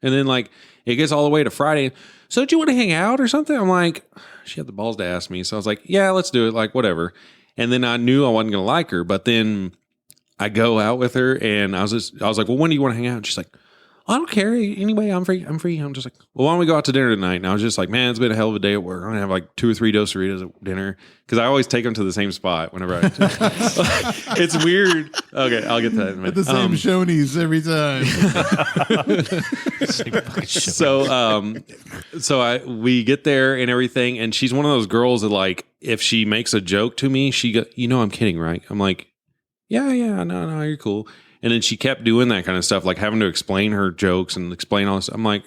And then like it gets all the way to Friday. So do you want to hang out or something? I'm like, she had the balls to ask me. So I was like, yeah, let's do it. Like whatever. And then I knew I wasn't going to like her, but then I go out with her and I was like, well, when do you want to hang out? And she's like, I don't care. Anyway, I'm free. I'm just like, well, why don't we go out to dinner tonight? And I was just like, man, it's been a hell of a day at work. I'm going to have like 2 or 3 Dos-A-Ritas at dinner. Because I always take them to the same spot whenever I... It's weird. Okay, I'll get to that in a minute. At the same Shoney's every time. So we get there and everything. And she's one of those girls that like, if she makes a joke to me, she go, I'm kidding, right? I'm like, yeah, no, you're cool. And then she kept doing that kind of stuff, like having to explain her jokes and explain all this. I'm like,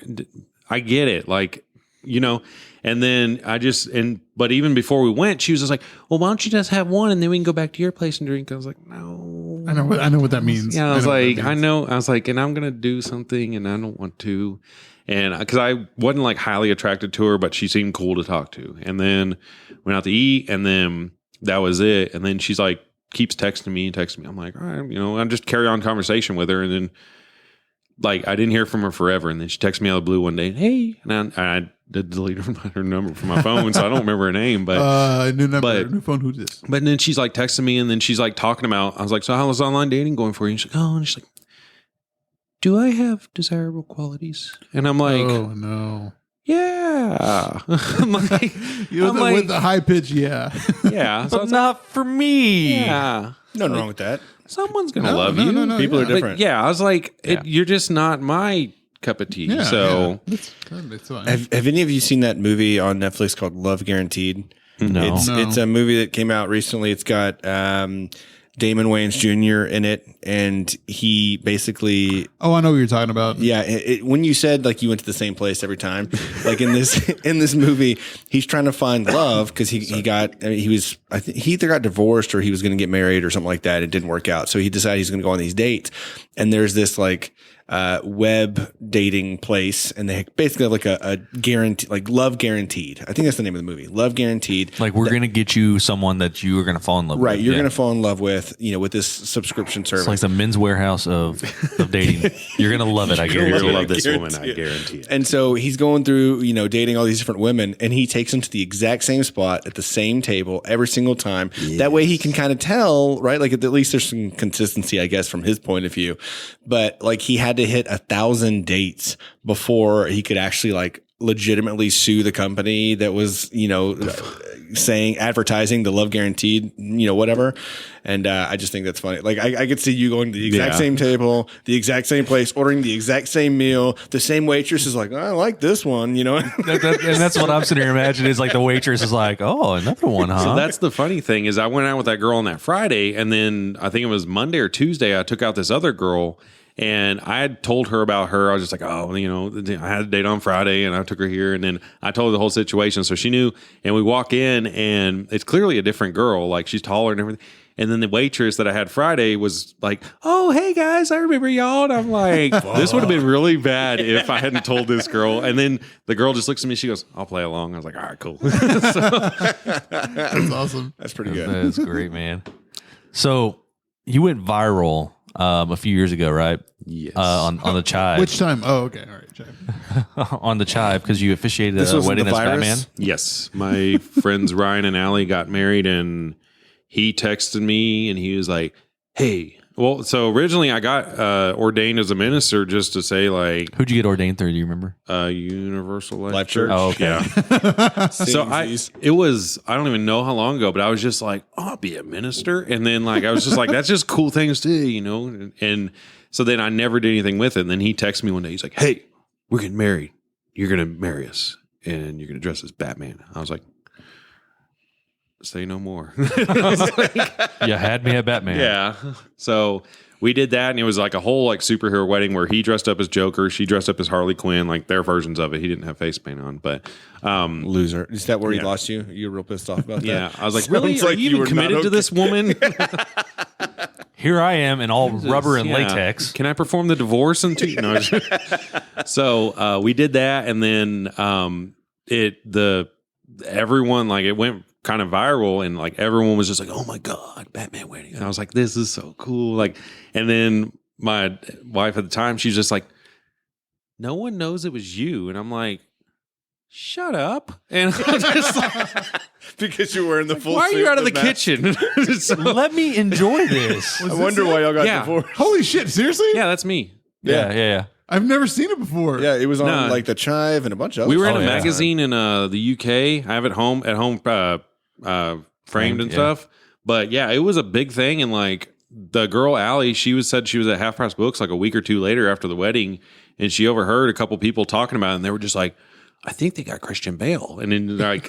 I get it. Like, and then but even before we went, she was just like, well, why don't you just have one and then we can go back to your place and drink? I was like, no. I know what that means. Yeah, I was like, and I'm going to do something and I don't want to. And because I wasn't like highly attracted to her, but she seemed cool to talk to. And then went out to eat and then that was it. And then she's like, keeps texting me. I'm like, all right, I just carry on conversation with her. And then like, I didn't hear from her forever. And then she texted me out of the blue one day, hey, and I did delete her number from my phone. So I don't remember her name, but new phone. Who's this? But then she's like texting me and then she's like talking about, I was like, so how's online dating going for you? And she's like, oh, and she's like, do I have desirable qualities? And I'm like, oh no. Yeah. I'm like, with the high pitch, yeah. Yeah. So but not for me. Yeah. Nothing wrong with that. Someone's going to love you. No, people are different. But yeah, I was like, you're just not my cup of tea. Yeah, so it's fine. Have any of you seen that movie on Netflix called Love Guaranteed? No. It's a movie that came out recently. It's got Damon Wayans Jr. in it, and he basically. Oh, I know what you're talking about. Yeah, when you said like you went to the same place every time, like in this movie, he's trying to find love because he either got divorced or he was going to get married or something like that. It didn't work out, so he decided he's going to go on these dates, and there's this like. Web dating place, and they basically have like a guarantee, like Love Guaranteed. I think that's the name of the movie, Love Guaranteed. Like we're going to get you someone that you are going to fall in love with. Right, you're going to fall in love with, with this subscription service. It's like the Men's Warehouse of dating. You're going to love it, I guarantee. You're going to love I this woman, guarantee I guarantee it. And so he's going through, dating all these different women, and he takes them to the exact same spot at the same table every single time. Yes. That way he can kind of tell, right? Like at least there's some consistency, I guess, from his point of view. But like he had to hit 1,000 dates before he could actually like legitimately sue the company that was, advertising the Love Guaranteed, whatever. And I just think that's funny. Like I could see you going to the exact same table, the exact same place, ordering the exact same meal. The same waitress is like, I like this one, and that's what I'm sitting here imagining is like the waitress is like, oh, another one, huh? So that's the funny thing is I went out with that girl on that Friday, and then I think it was Monday or Tuesday I took out this other girl. And I had told her about her. I was just like, oh, I had a date on Friday and I took her here. And then I told her the whole situation. So she knew. And we walk in and it's clearly a different girl. Like she's taller and everything. And then the waitress that I had Friday was like, oh, hey, guys, I remember y'all. And I'm like, this would have been really bad if I hadn't told this girl. And then the girl just looks at me. She goes, I'll play along. I was like, all right, cool. That's awesome. That's pretty good. That's great, man. So you went viral a few years ago, right? Yes. On the Chive. Which time? Oh, okay. All right. Chive. On the Chive, because you officiated a wedding as Batman. Yes. My friends Ryan and Allie got married, and he texted me, and he was like, hey. Well, so originally I got ordained as a minister just to say like. Who'd you get ordained through? Do you remember? Universal Life Church. Oh, okay. Yeah. So I don't even know how long ago, but I was just like, oh, I'll be a minister. And then like, I was just like, that's just cool things to do, And so then I never did anything with it. And then he texted me one day. He's like, hey, we're getting married. You're going to marry us and you're going to dress as Batman. I was like, say no more. You had me at Batman. Yeah. So we did that, and it was like a whole like superhero wedding where he dressed up as Joker, she dressed up as Harley Quinn, like their versions of it. He didn't have face paint on, but loser. Is that where he lost you? You're real pissed off about that? Yeah. I was like, really? Are you even committed to this woman? Here I am in all rubber and latex. Can I perform the divorce in 2? No. So we did that, and then everyone like it went kind of viral, and like everyone was just like, oh my God, Batman wedding. And I was like, this is so cool. Like, and then my wife at the time, she's just like, no one knows it was you. And I'm like, shut up. And I'm just like, because you're wearing the full why are suit you out of the mask? kitchen? So, let me enjoy this. I wonder why y'all got divorced. Holy shit. Seriously? Yeah, that's me. Yeah. I've never seen it before. Yeah, it was on like the Chive and a bunch of We were in a magazine in the UK. I have it home framed and stuff. But yeah, it was a big thing. And like the girl Allie, said she was at Half Price Books like a week or two later after the wedding, and she overheard a couple people talking about it, and they were just like, I think they got Christian Bale. And then like,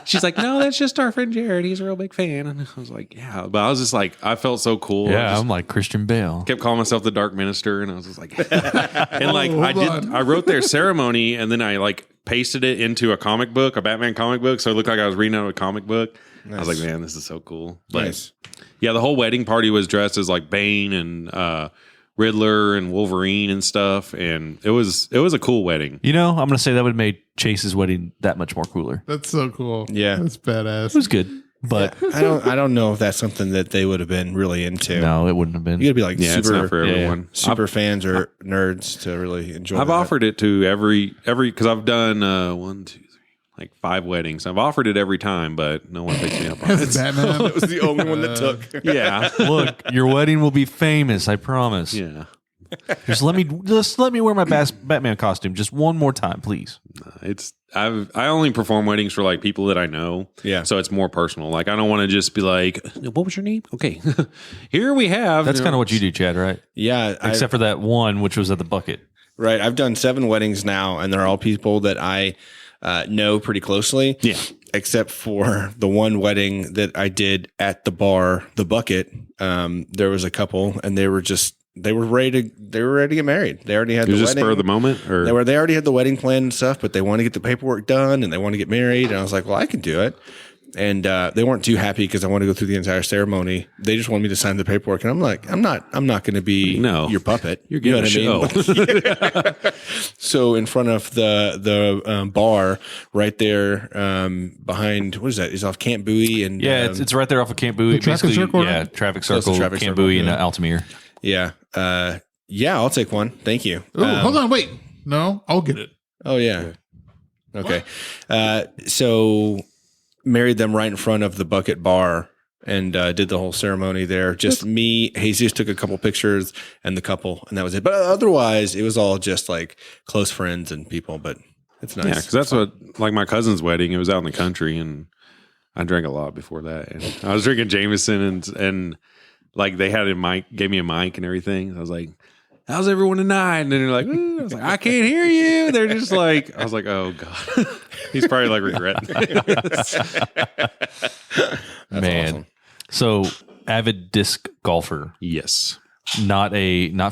she's like, no, that's just our friend Jared. He's a real big fan. And I was like, yeah. But I was just like, I felt so cool. Yeah, I'm like Christian Bale. Kept calling myself the Dark Minister. And I was just like, and like, I wrote their ceremony, and then I like pasted it into a comic book, a Batman comic book. So it looked like I was reading out of a comic book. Nice. I was like, man, this is so cool. But nice. Yeah, the whole wedding party was dressed as like Bane and, Riddler and Wolverine and stuff, and it was a cool wedding. I'm gonna say that would have made Chase's wedding that much more cooler. That's so cool. Yeah, that's badass. It was good, but I don't know if that's something that they would have been really into. No, it wouldn't have been. You gotta be like it's not for everyone. Super fans or nerds to really enjoy. I've offered it to every because I've done 1, 2, 3, like 5 weddings. I've offered it every time, but no one picks me up on it. Batman. That was the only one that took. Yeah. Look, your wedding will be famous. I promise. Yeah. Just let me wear my Batman costume just one more time, please. I only perform weddings for like people that I know. Yeah. So it's more personal. Like I don't want to just be like, what was your name? Okay. Here we have. That's kind of what you do, Chad, right? Yeah. Except for that one, which was at the bucket. Right. I've done 7 weddings now, and they're all people that I know pretty closely. Yeah. Except for the one wedding that I did at the bar, the Bucket. There was a couple, and they were ready to get married. They already had the just wedding. spur of the moment, or They already had the wedding plan and stuff, but they want to get the paperwork done and they want to get married. And I was like, well, I can do it. And they weren't too happy because I want to go through the entire ceremony. They just wanted me to sign the paperwork, and I'm like, I'm not going to be your puppet. You're getting a show. So in front of the bar right there, behind, what is that? It's off Camp Bowie and it's right there off of Camp Bowie. traffic circle, yeah, right? traffic Close to circle, traffic Camp circle, Bowie and yeah. Altamere. Yeah. Yeah, I'll take one. Thank you. Ooh, hold on, wait. No, I'll get it. Oh yeah. Okay. So married them right in front of the Bucket bar and did the whole ceremony there. Just me, Jesus took a couple pictures and the couple, and that was it. But otherwise, it was all just like close friends and people. But it's nice. yeah, because that's what, like my cousin's wedding. It was out in the country, and I drank a lot before that. And I was drinking Jameson, and like they had a mic, gave me a mic and everything. I was like, how's everyone tonight? And then they're like, ooh. I was like, I can't hear you. They're just like, I was like, oh God. He's probably like regretting this. Man. awesome. So avid disc golfer, Yes. not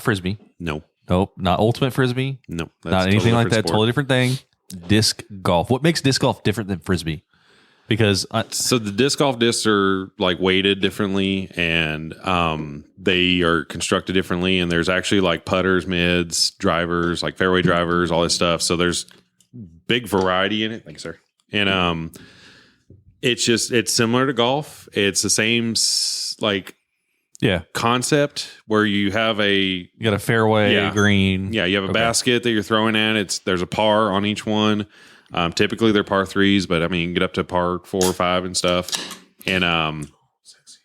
Frisbee. No. Nope. Not ultimate Frisbee. No. Not anything like that. Sport. Totally different thing. Disc golf. What makes disc golf different than Frisbee? Because So the disc golf discs are like weighted differently, and they are constructed differently. And there's actually like putters, mids, drivers, like fairway drivers, all this stuff. So there's big variety in it. Thank you, sir. And it's similar to golf. It's the same concept where you have you got a fairway green. Yeah, you have a basket that you're throwing at. There's a par on each one. Typically they're par threes, but I mean, you can get up to par 4 or 5 and stuff. And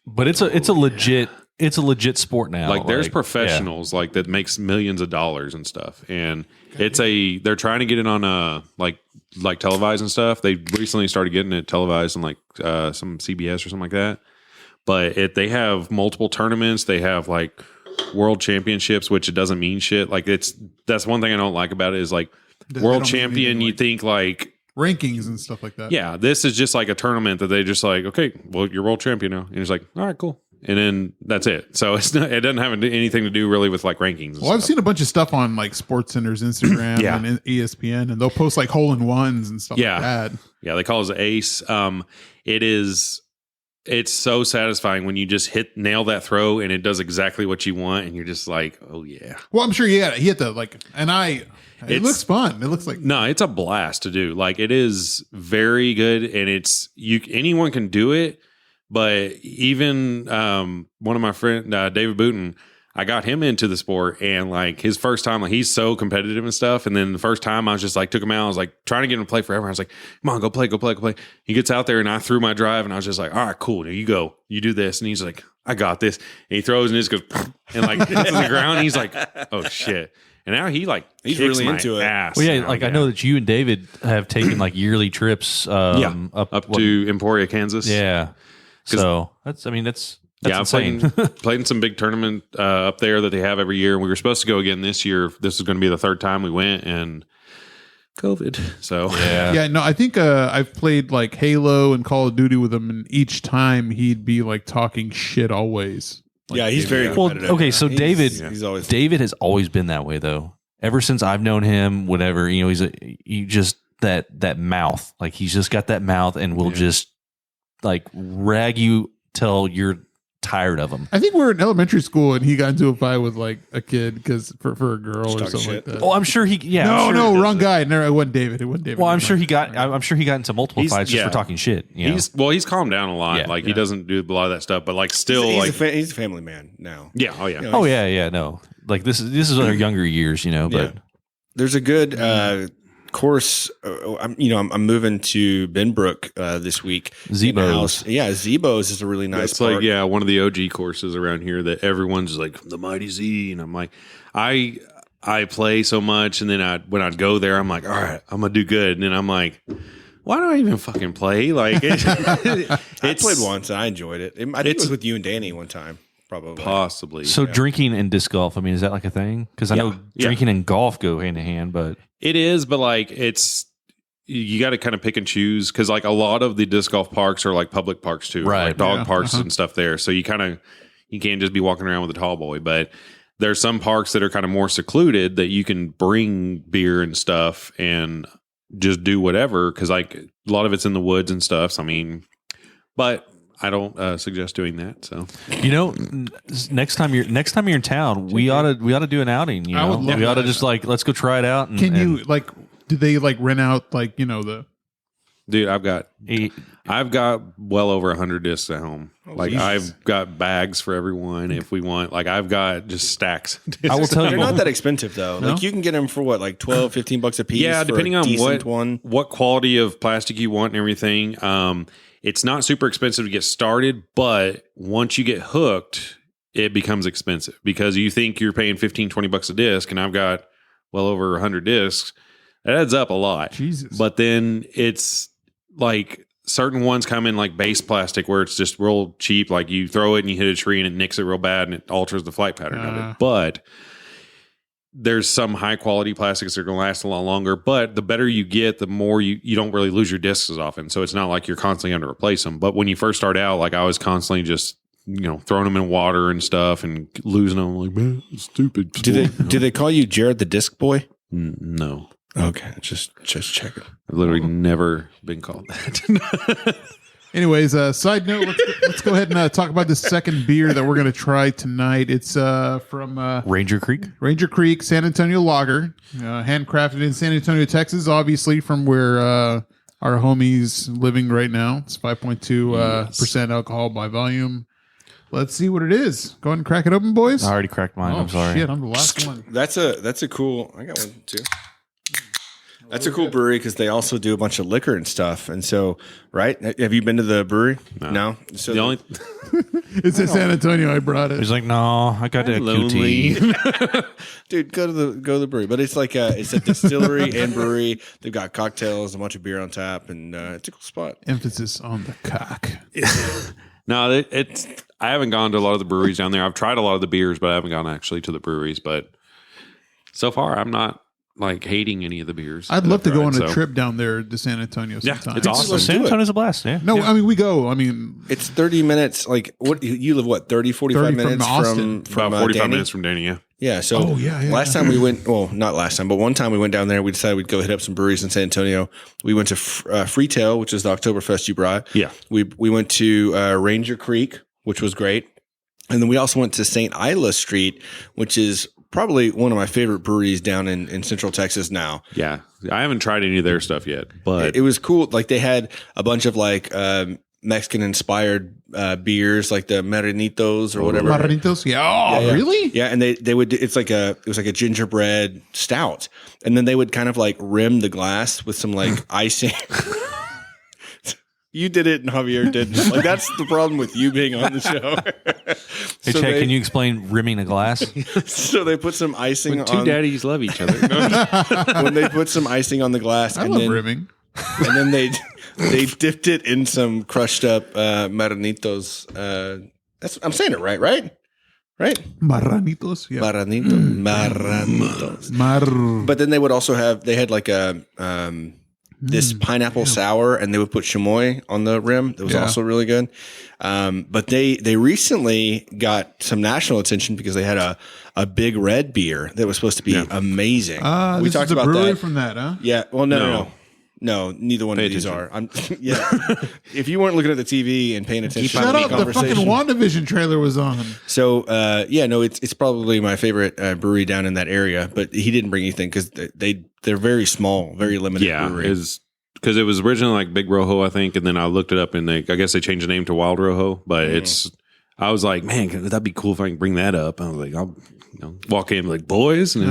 But it's a legit sport now. like there's professionals like that makes millions of dollars and stuff. And they're trying to get it on like televised and stuff. They recently started getting it televised on like some CBS or something like that. But they have multiple tournaments. They have like world championships, which it doesn't mean shit. Like that's one thing I don't like about it is like world champion. You think like rankings and stuff like that. Yeah, this is just like a tournament that they just like, okay, well, you're world champion now. And it's like, all right, cool. And then that's it. So it doesn't have anything to do really with like rankings. Well, I've seen a bunch of stuff on like SportsCenter's Instagram and ESPN, and they'll post like hole-in-ones and stuff like that. Yeah, they call it ace. It's so satisfying when you just nail that throw and it does exactly what you want, and you're just like, oh yeah. Well, I'm sure he hit the like, and it looks fun. It looks like it's a blast to do. Like it is very good, and anyone can do it. But even one of my friends, David Booten, I got him into the sport, and like his first time, like he's so competitive and stuff. And then the first time I was just like, took him out. I was like trying to get him to play forever. I was like, come on, go play. He gets out there and I threw my drive and I was just like, all right, cool. Now you go, you do this. And he's like, I got this. And he throws and just goes and like hits the ground. And he's like, oh shit. And now he's really into it. Ass well, yeah, now, like I know that you and David have taken like yearly trips up to Emporia, Kansas. Yeah. So that's insane. I've played in some big tournament up there that they have every year. We were supposed to go again this year. This is going to be the third time we went, and COVID. So no, I think I've played like Halo and Call of Duty with him, and each time he'd be like talking shit always. Like, he's very competitive. Well, okay, so David he's has always been that way though. Ever since I've known him, whatever, he just that mouth, like he's just got that mouth, and will just like rag you till you're tired of him. I think we're in elementary school and he got into a fight with like a kid because for a girl or something like that. Oh, I'm sure he. Yeah. No, wrong guy. No, it wasn't David. It wasn't David. Well, I'm sure he got into multiple fights just for talking shit. He's calmed down a lot. He doesn't do a lot of that stuff, but like still, he's a family man now. Yeah. Oh yeah. Oh yeah. No, like this is our younger years, but there's a good course. I'm moving to Benbrook this week. Zebo's. Yeah, Zebo's is a really nice. It's like one of the OG courses around here that everyone's like the Mighty Z, and I'm like, I play so much, and then when I'd go there, I'm like, all right, I'm gonna do good, and then I'm like, why do I even fucking play? Like, I played once and I enjoyed it. I think it was with you and Danny one time. Probably. Possibly. So drinking and disc golf, I mean, is that like a thing? Because I know drinking and golf go hand in hand, but it is, but like it's you got to kind of pick and choose because like a lot of the disc golf parks are like public parks too, Right. Like dog Yeah. parks and stuff there. So you can't just be walking around with a tall boy. But there's some parks that are kind of more secluded that you can bring beer and stuff and just do whatever because like a lot of it's in the woods and stuff. So, I mean, but I don't suggest doing that. So next time you're in town, we ought to do an outing. You I know, would love we ought to that. just like let's go try it out. And, Can you like? Do they like rent out like the? dude, I've got well over 100 discs at home. Like Jesus. I've got bags for everyone if we want. Like I've got just stacks. I will tell They're you. not that expensive though. No? Like you can get them for what, like $12-15 a piece. Yeah, for depending a on decent one. what quality of plastic you want and everything. It's not super expensive to get started, but once you get hooked, it becomes expensive because you think you're paying $15-20 a disc, and I've got well over 100 discs. That adds up a lot. Jesus. But then it's like certain ones come in like base plastic where it's just real cheap. Like you throw it and you hit a tree and it nicks it real bad and it alters the flight pattern of it. But there's some high quality plastics that are going to last a lot longer. But the better you get, the more you don't really lose your discs as often. So it's not like you're constantly having to replace them. But when you first start out, like I was constantly just throwing them in water and stuff and losing them. Like, man, it's stupid. Do they call you Jared the Disc Boy? No. Okay, just checking. I've literally never been called that. Anyways, side note, let's go ahead and talk about the second beer that we're going to try tonight. It's from Ranger Creek San Antonio Lager, handcrafted in San Antonio, Texas, obviously from where our homie's living right now. It's 5.2% alcohol by volume. Let's see what it is. Go ahead and crack it open, boys. I already cracked mine. I'm sorry. Shit, I'm the last one. That's a cool. I got one too. That's a cool brewery because they also do a bunch of liquor and stuff. And so, right? Have you been to the brewery? No. So The only It's in San Antonio. I brought it. He's like, no, I got a QT. dude, go to the brewery. But it's like it's a distillery and brewery. They've got cocktails, a bunch of beer on tap, and it's a cool spot. Emphasis on the cock. No, it's. I haven't gone to a lot of the breweries down there. I've tried a lot of the beers, but I haven't gone actually to the breweries. But so far, I'm not like hating any of the beers. I'd love to go on a so. trip down there to San Antonio Yeah, sometime. it's awesome. Let's San do it. Antonio's a blast. Yeah. No, I mean, we go. I mean, It's 30 minutes. Like what you live? What 30, 45 30 from minutes Austin. from About 45 Danny? minutes from Danny. Yeah. Yeah. So Oh, yeah, last time we went, well, not last time, but one time we went down there. We decided we'd go hit up some breweries in San Antonio. We went to Freetail, which is the Oktoberfest you brought. Yeah. We went to Ranger Creek, which was great. And then we also went to St. Isla Street, which is probably one of my favorite breweries down in Central Texas now. Yeah. I haven't tried any of their stuff yet, but It was cool. Like they had a bunch of like Mexican inspired beers, like the Marinitos or whatever. Marranitos? Yeah. Oh, Yeah. really? Yeah, and they would. It was like a gingerbread stout, and then they would kind of like rim the glass with some like icing. You did it, and Javier didn't. Like that's the problem with you being on the show. Hey, So Chad, they- can you explain rimming a glass? So they put some icing when two on. daddies love each other. When they put some icing on the glass, I and love then rimming. and then they dipped it in some crushed up Marinitos. I'm saying it right? Marranitos? Yeah. Marinitos. But then they would also had like a this pineapple sour, and they would put chamoy on the rim. That was also really good. But they recently got some national attention because they had a big red beer that was supposed to be amazing. We this talked is the about brewery that. from that, huh? Yeah. Well, no. Neither one Pay of these attention. are. If you weren't looking at the TV and paying attention Shut to the up! The fucking conversation. WandaVision trailer was on. So, it's probably my favorite brewery down in that area. But he didn't bring anything because they're very small, very limited yeah. brewery. Because it was originally like Big Rojo, I think. And then I looked it up and I guess they changed the name to Wild Rojo. But I was like, man, that'd be cool if I can bring that up. I was like, I'll walk in like boys. And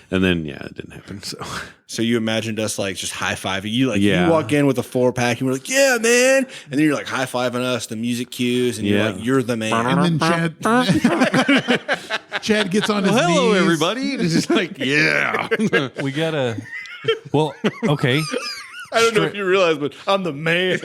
then, it didn't happen. So you imagined us like just high fiving you, like Yeah. you walk in with a 4-pack, and we're like, "Yeah, man!" And then you're like high fiving us, the music cues, and you're Yeah. like, "You're the man." And then Chad gets on his hello, knees. everybody. And it's just like, yeah. We gotta. Well, okay. I don't know if you realize, but I'm the man.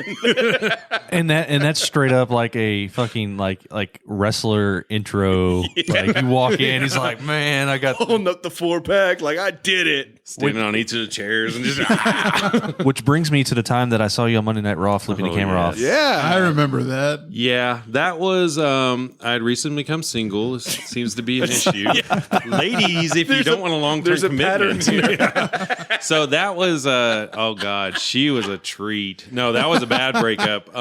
And that's straight up like a fucking like wrestler intro. Like you walk in, he's like, man, I got Holding up the 4-pack, like I did it. Standing on each of the chairs and just Which brings me to the time that I saw you on Monday Night Raw flipping the camera off. Yeah, I remember that. Yeah, that was I had recently become single. This seems to be an issue. Ladies, if you don't want a long-term there's a commitment. pattern here. So that was oh god, she was a treat. No, that was a bad breakup.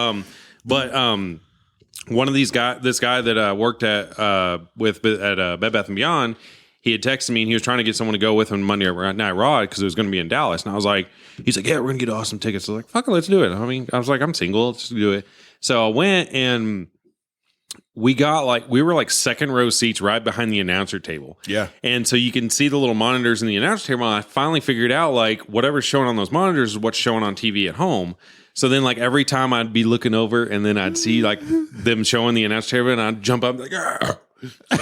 But one of this guy that worked at Bed Bath & Beyond, he had texted me and he was trying to get someone to go with him Monday Night Raw because it was going to be in Dallas. And I was like, he's like, yeah, we're going to get awesome tickets. I was like, fuck it, let's do it. I mean, I was like, I'm single, let's do it. So I went and we were like second row seats right behind the announcer table. Yeah. And so you can see the little monitors in the announcer table. And I finally figured out like whatever's showing on those monitors is what's showing on TV at home. So then like every time I'd be looking over and then I'd see like them showing the announcer table and I'd jump up like, "Argh." So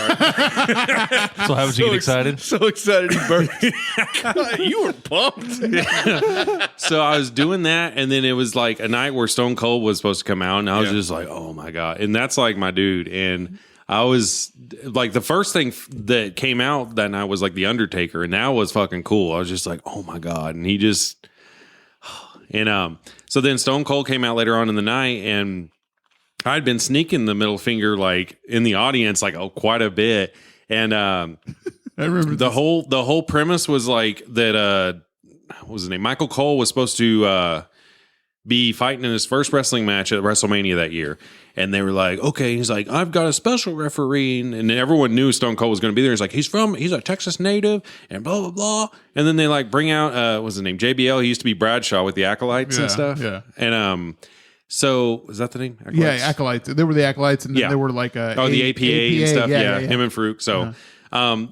how would you get excited? So excited he burst. God, you were pumped. So I was doing that, and then it was like a night where Stone Cold was supposed to come out, and I was just like, oh my god. And that's like my dude. And I was like, the first thing that came out that night was like The Undertaker, and that was fucking cool. I was just like, oh my god. And he just and so then Stone Cold came out later on in the night, and I'd been sneaking the middle finger like in the audience like quite a bit. And I remember the whole premise was like that what was his name? Michael Cole was supposed to be fighting in his first wrestling match at WrestleMania that year. And they were like, okay, he's like, I've got a special referee. And everyone knew Stone Cold was going to be there. He's like, he's a Texas native and blah, blah, blah. And then they like bring out, what was his name? JBL. He used to be Bradshaw with the Acolytes and stuff. Yeah. And, so is that the name? Acolytes? Yeah, Acolytes. There were the Acolytes, and then there were like the APA and stuff. Yeah, him and Farouk. So,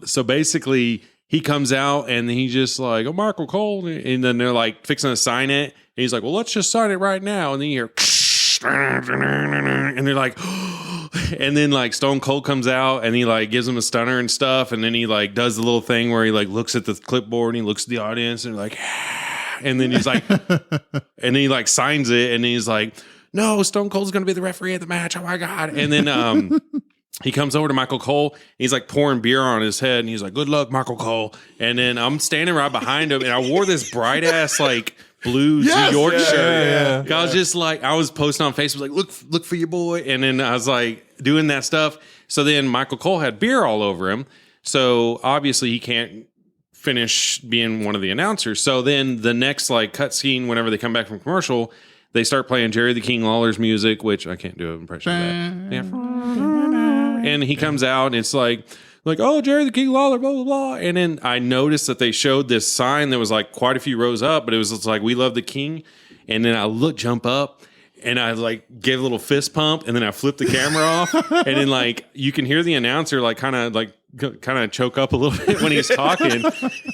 so basically, he comes out and he's just like, "Oh, Michael Cole," and then they're like fixing to sign it. And he's like, "Well, let's just sign it right now." And then you hear, and they're like, and then like Stone Cold comes out and he like gives him a stunner and stuff, and then he like does the little thing where he like looks at the clipboard and he looks at the audience and like. And then he's like, and then he like signs it, and he's like, "No, Stone Cold's going to be the referee of the match." Oh my god! And then he comes over to Michael Cole. He's like pouring beer on his head, and he's like, "Good luck, Michael Cole." And then I'm standing right behind him, and I wore this bright ass like blue New York shirt. I was just like, I was posting on Facebook like, "Look for your boy," and then I was like doing that stuff. So then Michael Cole had beer all over him, so obviously he can't finish being one of the announcers. So then the next like cut scene, whenever they come back from commercial, they start playing Jerry the King Lawler's music, which I can't do an impression of that. Yeah. And he comes out and it's like, oh, Jerry the King Lawler, blah, blah, blah. And then I noticed that they showed this sign that was like quite a few rows up, but it was like, "We love the King." And then I jump up and I like gave a little fist pump, and then I flipped the camera off. And then like you can hear the announcer like kind of choke up a little bit when he's talking.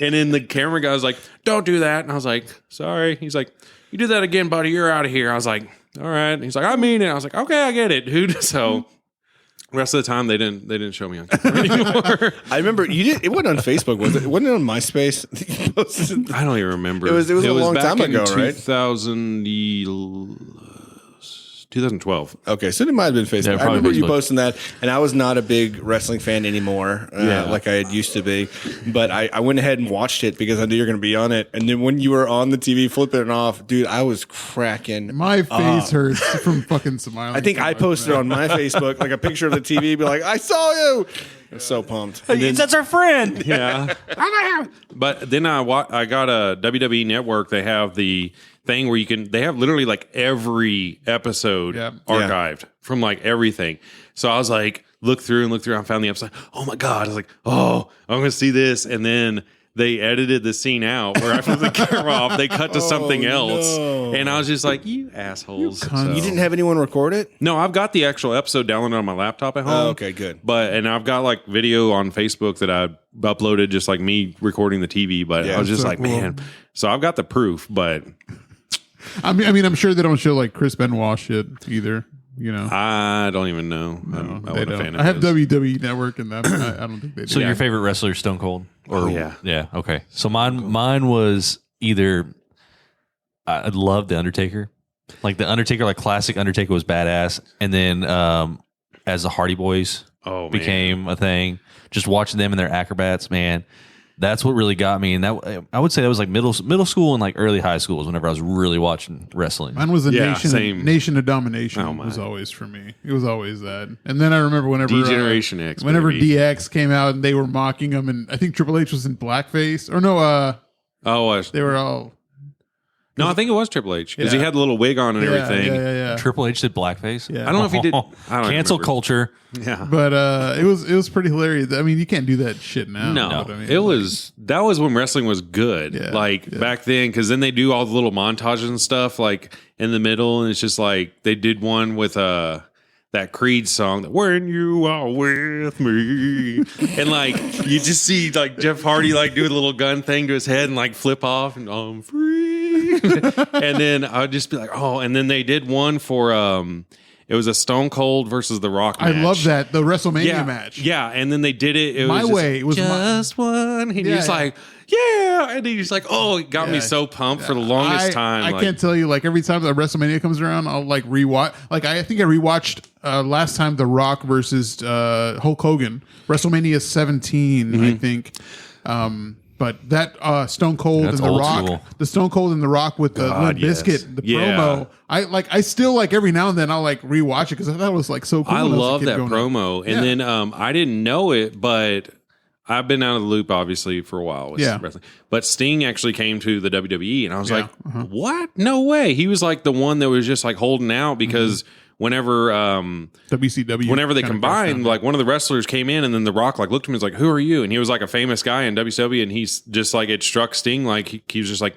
And then the camera guy was like, "Don't do that." And I was like, "Sorry." He's like, "You do that again, buddy, you're out of here." I was like, "All right." And he's like, "I mean it." I was like, "Okay, I get it, dude." So the rest of the time they didn't show me on camera anymore. I remember it wasn't on Facebook, was it? It wasn't on MySpace. I don't even remember. It was a long time ago, right? 2012. Okay, so it might have been Facebook. Yeah, I remember Facebook. you posting that, and I was not a big wrestling fan anymore, like I had used to be. But I went ahead and watched it because I knew you were going to be on it. And then when you were on the TV flipping it off, dude, I was cracking. My face hurts from fucking smiling. I think I posted on my Facebook like a picture of the TV, be like, "I saw you." I was so pumped. That's our friend. Yeah. But then I got a WWE Network. They have the thing where they have literally like every episode archived from like everything. So I was like, look through. I found the episode. Oh my God. I was like, oh, I'm going to see this. And then they edited the scene out where after the camera off, they cut to something else. No. And I was just like, you assholes. You didn't have anyone record it? No, I've got the actual episode downloaded on my laptop at home. Oh, okay, good. And I've got like video on Facebook that I uploaded, just like me recording the TV. But I was just like, man. So I've got the proof, but I mean, I'm sure they don't show like Chris Benoit shit either. You know, I don't even know. I'm not a fan of I have his. WWE Network, and that I don't think they do. So your favorite wrestler is Stone Cold? Oh yeah, yeah. Okay. So mine was either I love the Undertaker. Like the Undertaker, like classic Undertaker was badass, and then as the Hardy Boys became a thing, just watching them and their acrobats, man, that's what really got me. And that I would say that was like middle school and like early high school was whenever I was really watching wrestling. Mine was the same. Nation of Domination. Oh, my. Was always for me. It was always that. And then I remember whenever D-Generation X, whenever baby. DX came out and they were mocking him, and I think Triple H was in blackface, or no, they were all. No, I think it was Triple H because he had the little wig on and everything. Yeah. Triple H did blackface. Yeah. I don't know if he did. I don't Cancel remember. culture. Yeah. But it was pretty hilarious. I mean, you can't do that shit now. No, but I mean, that was when wrestling was good. Yeah, Back then, because then they do all the little montages and stuff like in the middle, and it's just like they did one with that Creed song, that "When You Are With Me," and like you just see like Jeff Hardy like do a little gun thing to his head and like flip off and I'm free, and then I'd just be like, oh, and then they did one for it was a Stone Cold versus The Rock match. I love that, the WrestleMania match. Yeah, and then they did it. It My was way. It was just one. And he's like, yeah. And he's like, oh, it got me Yeah. so pumped for the longest time. I like, can't tell you, like every time that WrestleMania comes around, I'll like rewatch. Like I think I rewatched last time The Rock versus Hulk Hogan, WrestleMania 17, I think. But that Stone Cold That's and The old Rock, school. the Stone Cold and The Rock with the Limp yes. Bizkit, the Yeah. promo. I still like every now and then I'll like rewatch it because I thought it was like so cool. I when was a love kid that growing up. promo. And then I didn't know it, but I've been out of the loop obviously for a while with wrestling. But Sting actually came to the WWE, and I was like, what? No way. He was like the one that was just like holding out because whenever WCW. whenever they kinda combined, crashed like one of the wrestlers came in, and then The Rock like looked at him and was like, "Who are you?" And he was like a famous guy in WCW, and he's just like it struck Sting like he was just like,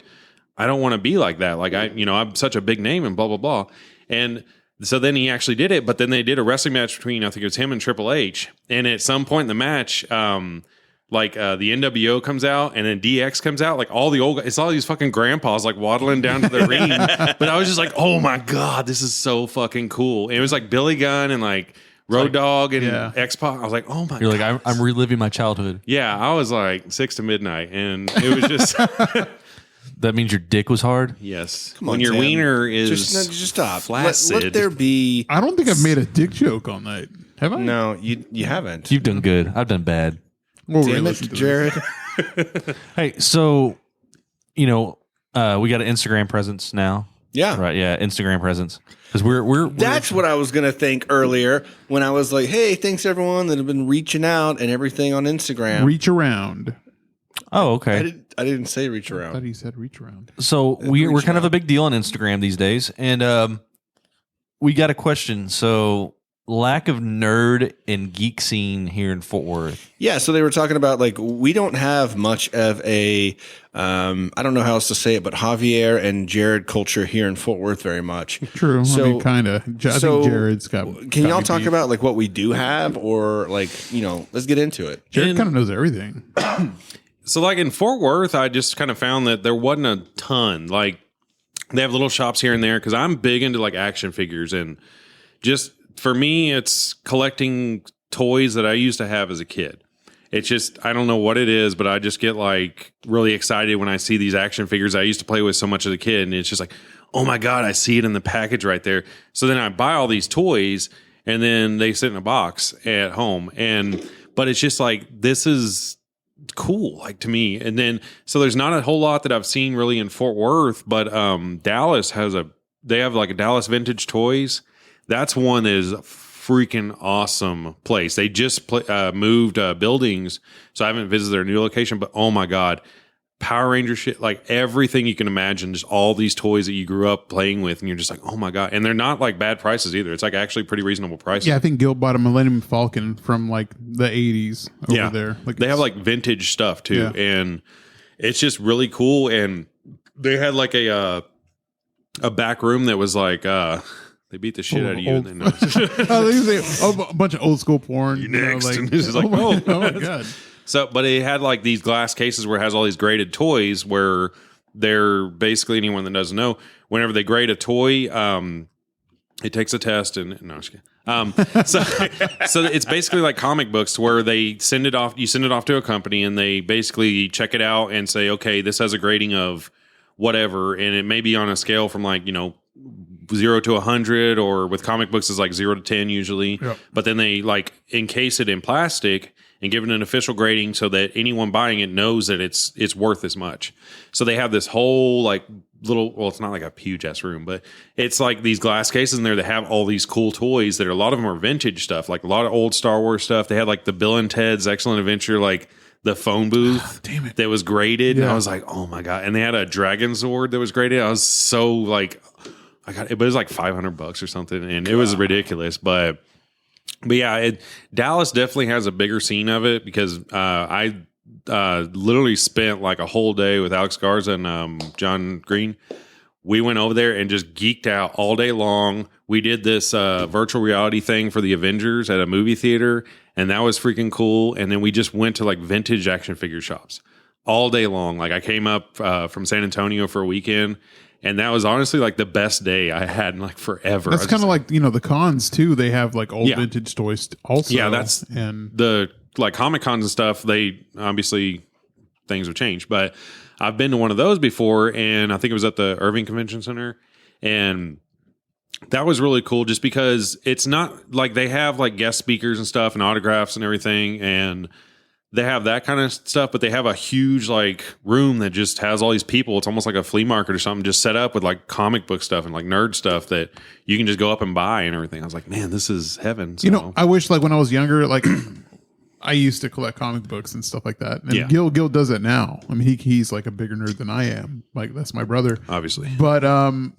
"I don't want to be like that. Like I'm such a big name and blah blah blah." And so then he actually did it, but then they did a wrestling match between I think it was him and Triple H, and at some point in the match, the NWO comes out and then DX comes out, like all the old guys, it's all these fucking grandpas like waddling down to the ring. But I was just like, oh my God, this is so fucking cool. And it was like Billy Gunn and like Road Dogg and X-Pac. I was like, oh my You're God. like, I'm reliving my childhood. Yeah, I was like 6 to midnight and it was just, That means your dick was hard. yes. Come on, when your Tim. wiener is just stop. flaccid. Let there be. I don't think I've made a dick joke all night. Have I? No, you haven't. You've done good. I've done bad. We'll Damn re-listen it, to Jared. Hey, so, we got an Instagram presence now. Yeah. Right. Yeah. Instagram presence. Because we're That's what I was going to think earlier when I was like, hey, thanks everyone that have been reaching out and everything on Instagram. Reach around. Oh, okay. I didn't say reach I thought around. he said reach around. So we're kind of a big deal on Instagram these days, and we got a question. So lack of nerd and geek scene here in Fort Worth. Yeah, so they were talking about like we don't have much of a I don't know how else to say it, but Javier and Jared culture here in Fort Worth very much. True. So- I mean, kind of. I so think Jared's got. Can got y'all me talk beat. about like what we do have, or like let's get into it. Jared kind of knows everything. So like in Fort Worth, I just kind of found that there wasn't a ton. Like they have little shops here and there because I'm big into like action figures, and just for me, it's collecting toys that I used to have as a kid. It's just, I don't know what it is, but I just get like really excited when I see these action figures I used to play with so much as a kid. And it's just like, oh my God, I see it in the package right there. So then I buy all these toys and then they sit in a box at home. But it's just like, this is cool, like to me. And then, so there's not a whole lot that I've seen really in Fort Worth, but Dallas they have like a Dallas Vintage Toys. That's one that is a freaking awesome place. They just moved buildings, so I haven't visited their new location, but oh my God, Power Ranger shit, like everything you can imagine, just all these toys that you grew up playing with, and you're just like, oh my God. And they're not like bad prices either. It's like actually pretty reasonable prices. Yeah, I think Gil bought a Millennium Falcon from like the 80s over there. Like they have like vintage stuff too, Yeah. and it's just really cool. And they had like a back room that was like they beat the shit out of you. Old- And then a bunch of old school porn. You next. And it's just like, oh oh. my God. So, but it had like these glass cases where it has all these graded toys where they're basically, anyone that doesn't know, whenever they grade a toy, it takes a test and no, I'm just kidding. So it's basically like comic books where they send it off. You send it off to a company and they basically check it out and say, okay, this has a grading of whatever, and it may be on a scale from like 0 to 100, or with comic books is like 0 to 10 usually. Yep. But then they like encase it in plastic and give it an official grading so that anyone buying it knows that it's worth as much. So they have this whole like little, well, it's not like a huge ass room, but it's like these glass cases in there that have all these cool toys that are, a lot of them are vintage stuff, like a lot of old Star Wars stuff. They had like the Bill and Ted's Excellent Adventure, like the phone booth that was graded. Yeah. And I was like, oh my God. And they had a dragon sword that was graded. I was so like, I got it, but it was like $500 or something. And it was ridiculous. But yeah, Dallas definitely has a bigger scene of it, because I literally spent like a whole day with Alex Garza and John Green. We went over there and just geeked out all day long. We did this virtual reality thing for the Avengers at a movie theater, and that was freaking cool. And then we just went to like vintage action figure shops all day long. Like I came up from San Antonio for a weekend, and that was honestly like the best day I had in like forever. That's kind of like, the cons too. They have like old Yeah. vintage toys also. Yeah, that's and the like Comic Cons and stuff. They obviously things have changed, but I've been to one of those before, and I think it was at the Irving Convention Center, and that was really cool just because it's not like they have like guest speakers and stuff and autographs and everything, and they have that kind of stuff, but they have a huge like room that just has all these people. It's almost like a flea market or something, just set up with like comic book stuff and like nerd stuff that you can just go up and buy and everything. I was like, man, this is heaven. So, I wish like when I was younger, like I used to collect comic books and stuff like that. And Yeah. Gil does it now. I mean, he's like a bigger nerd than I am. Like that's my brother. obviously. But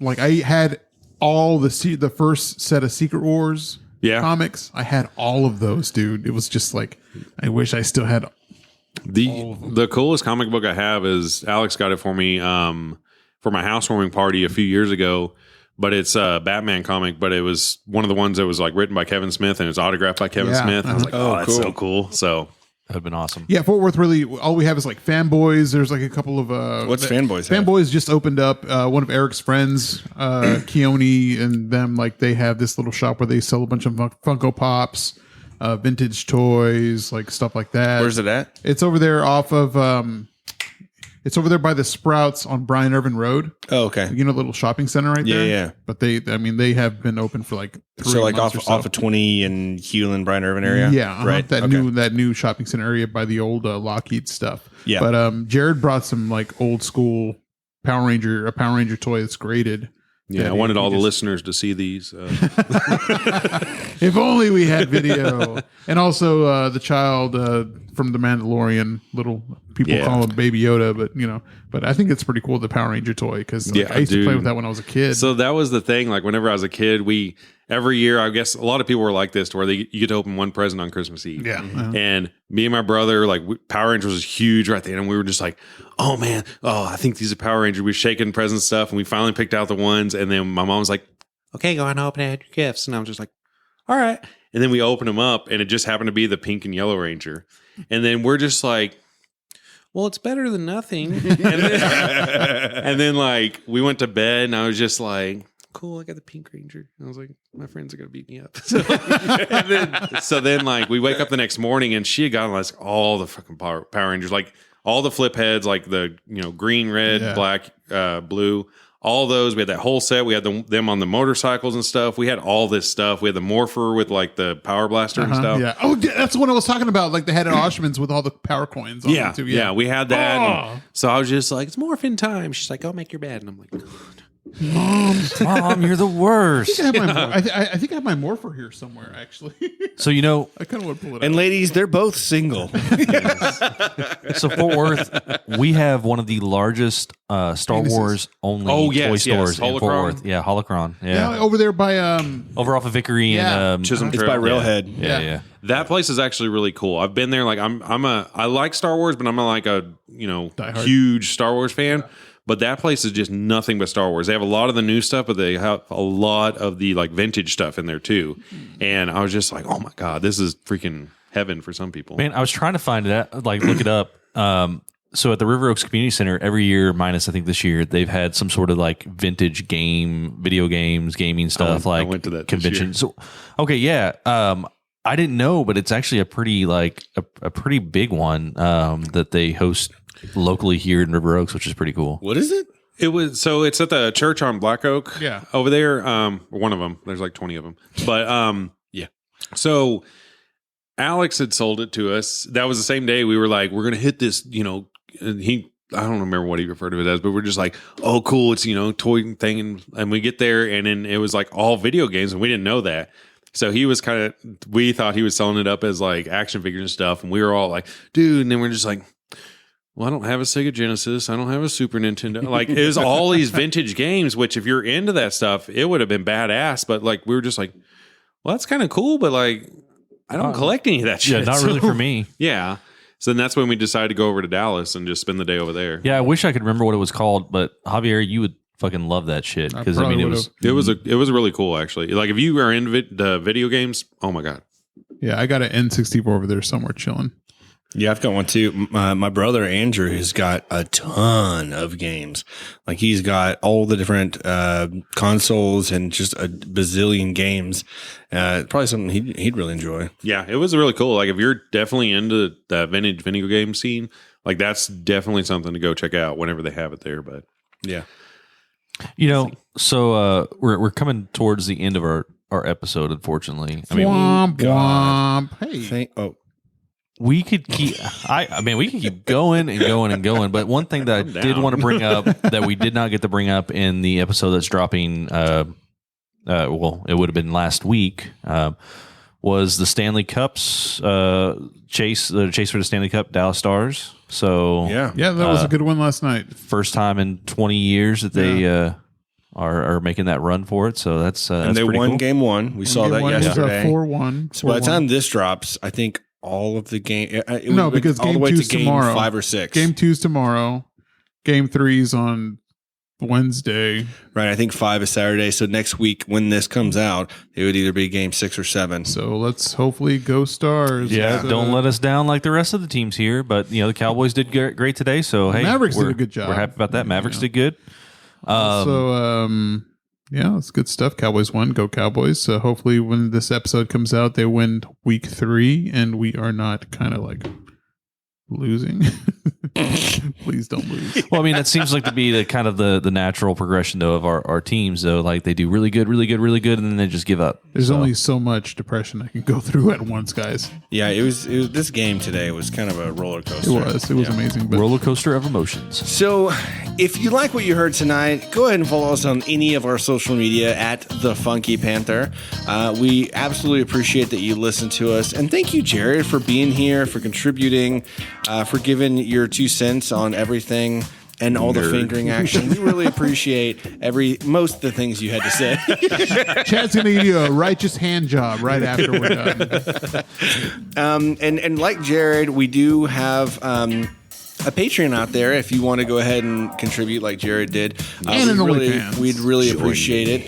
like I had all the first set of Secret Wars comics. I had all of those, dude. It was just like I wish I still had The coolest comic book I have is Alex got it for me for my housewarming party a few years ago. But it's a Batman comic, but it was one of the ones that was like written by Kevin Smith and it's autographed by Kevin Yeah. Smith. And I was like, oh, that's cool. so cool. So That would have been awesome. Yeah, Fort Worth really all we have is like Fanboys. There's like a couple of What's Fanboys have? Fanboys just opened up. One of Eric's friends, Keone, and them, like they have this little shop where they sell a bunch of Funko Pops, vintage toys, like stuff like that. Where's it at? It's over there off of it's over there by the Sprouts on Bryan Irvin Road. Oh, okay. You know, little shopping center right there. Yeah. But they have been open for like 3 So like months or off of 20 and Hewlin, Bryan Irvin area? Yeah, Right. That Okay. new shopping center area by the old Lockheed stuff. Yeah. But Jared brought some like old school a Power Ranger toy that's graded. yeah, that I wanted he all the just- listeners to see these. If only we had video. And also the child from the Mandalorian, little people Yeah. call him Baby Yoda, but I think it's pretty cool, the Power Ranger toy, because Yeah, I used to play dude. with that when I was a kid. So that was the thing. Like whenever I was a kid, every year, I guess a lot of people were like this, to where you get to open one present on Christmas Eve. Yeah. Uh-huh. And me and my brother, like Power Rangers was huge right then, and we were just like, "Oh man, I think these are Power Rangers." We were shaking present stuff, and we finally picked out the ones. And then my mom was like, "Okay, go on, open your gifts." And I was just like, "All right." And then we opened them up, and it just happened to be the pink and yellow Ranger. And then we're just like, well, it's better than nothing. and then like we went to bed, and I was just like, cool, I got the pink Ranger. And I was like, my friends are gonna beat me up. So then like we wake up the next morning, and she had gotten like all the fucking Power Rangers, like all the flip heads, like the green, red, black, blue. All those, we had that whole set. We had them on the motorcycles and stuff. We had all this stuff. We had the Morpher with like the Power Blaster and stuff. Yeah. Oh, that's what I was talking about. Like they had at Oshman's with all the power coins on Yeah, it too. yeah, we had that. Oh. And so I was just like, it's morphin time. She's like, go make your bed. And I'm like, God. Mom, you're the worst. I think I have my Morpher here somewhere, actually. So, you know, I kind of want to pull it And out. ladies, they're both single. so Fort Worth, we have one of the largest Star Penises. Wars only Oh, toy yes, stores in Holocron. Fort Worth. Yeah, Holocron. Yeah, Yeah. over there by Over off of Vickery Yeah. and Chisholm It's Trail. by Railhead. Yeah. Yeah. That place is actually really cool. I've been there. Like I like Star Wars, but I'm not like a Diehard. huge Star Wars fan. But that place is just nothing but Star Wars. They have a lot of the new stuff, but they have a lot of the like vintage stuff in there too. And I was just like, oh my God, this is freaking heaven for some people. Man, I was trying to find it, like look it up. So at the River Oaks Community Center, every year, minus I think this year, they've had some sort of like vintage video games, gaming stuff, I like went to that this convention. year. So, okay, yeah. I didn't know, but it's actually a pretty a pretty big one that they host locally here in River Oaks, which is pretty cool. What is it? It's at the church on Black Oak. Yeah. Over there. One of them. There's like 20 of them. But yeah. So Alex had sold it to us. That was the same day we were like, we're gonna hit this, and I don't remember what he referred to it as, but we're just like, oh cool, it's toy thing, and we get there and then it was like all video games and we didn't know that. So he was we thought he was selling it up as like action figures and stuff, and we were all like, dude, and then we're just like, well, I don't have a Sega Genesis, I don't have a Super Nintendo. Like it was all these vintage games, which if you're into that stuff, it would have been badass. But like we were just like, well, that's kind of cool, but like I don't collect any of that shit. Yeah, not really for me. Yeah. So then that's when we decided to go over to Dallas and just spend the day over there. Yeah, I wish I could remember what it was called, but Javier, you would fucking love that shit because I mean it was really cool actually. Like if you are into the video games, oh my god. Yeah, I got an N64 over there somewhere chilling. Yeah, I've got one too. My brother Andrew has got a ton of games. Like he's got all the different consoles and just a bazillion games. Probably something he'd really enjoy. Yeah, it was really cool. Like if you're definitely into that vintage video game scene, like that's definitely something to go check out whenever they have it there. But yeah, so we're coming towards the end of our episode. Unfortunately, I mean, Womp womp. Hey, we could keep. We could keep going and going and going. But one thing that I did want to bring up that we did not get to bring up in the episode that's dropping, it would have been last week, was the Stanley Cup's chase for the Stanley Cup, Dallas Stars. So yeah, that was a good one last night. First time in 20 years that they are making that run for it. So that's and they won cool. game one. We saw that yesterday. 4-1. So by the time this drops, I think all of the game. No, because all the game way 2's to game tomorrow. 5 or 6. Game 2's tomorrow. Game 3's on Wednesday. Right. I think 5 is Saturday. So next week, when this comes out, it would either be game 6 or 7. So let's hopefully go Stars. Yeah, don't let us down like the rest of the teams here. But the Cowboys did great today. So hey, Mavericks did a good job. We're happy about that. Mavericks did good. Yeah, it's good stuff. Cowboys won. Go Cowboys. So hopefully when this episode comes out, they win week 3 and we are not kind of like losing. Please don't lose. Well, I mean, that seems like to be the kind of the natural progression though of our teams though. Like they do really good, and then they just give up. There's only so much depression I can go through at once, guys. Yeah, it was this game today was kind of a roller coaster. It was amazing. But roller coaster of emotions. So if you like what you heard tonight, go ahead and follow us on any of our social media at The Funky Panther. We absolutely appreciate that you listen to us. And thank you, Jared, for being here, for contributing, for giving your 2 cents on everything and all the fingering action. We really appreciate most of the things you had to say. Chad's going to give you a righteous hand job right after we're done. And like Jared, we do have a Patreon out there if you want to go ahead and contribute like Jared did. We'd really appreciate it.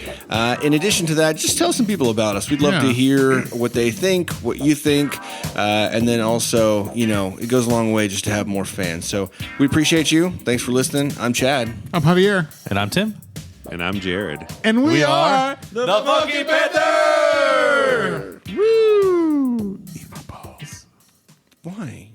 In addition to that, just tell some people about us. We'd love to hear what they think, what you think, and then also, it goes a long way just to have more fans. So we appreciate you. Thanks for listening. I'm Chad. I'm Javier. And I'm Tim. And I'm Jared. And we are the Funky Panther! Woo! Eat my balls. Why?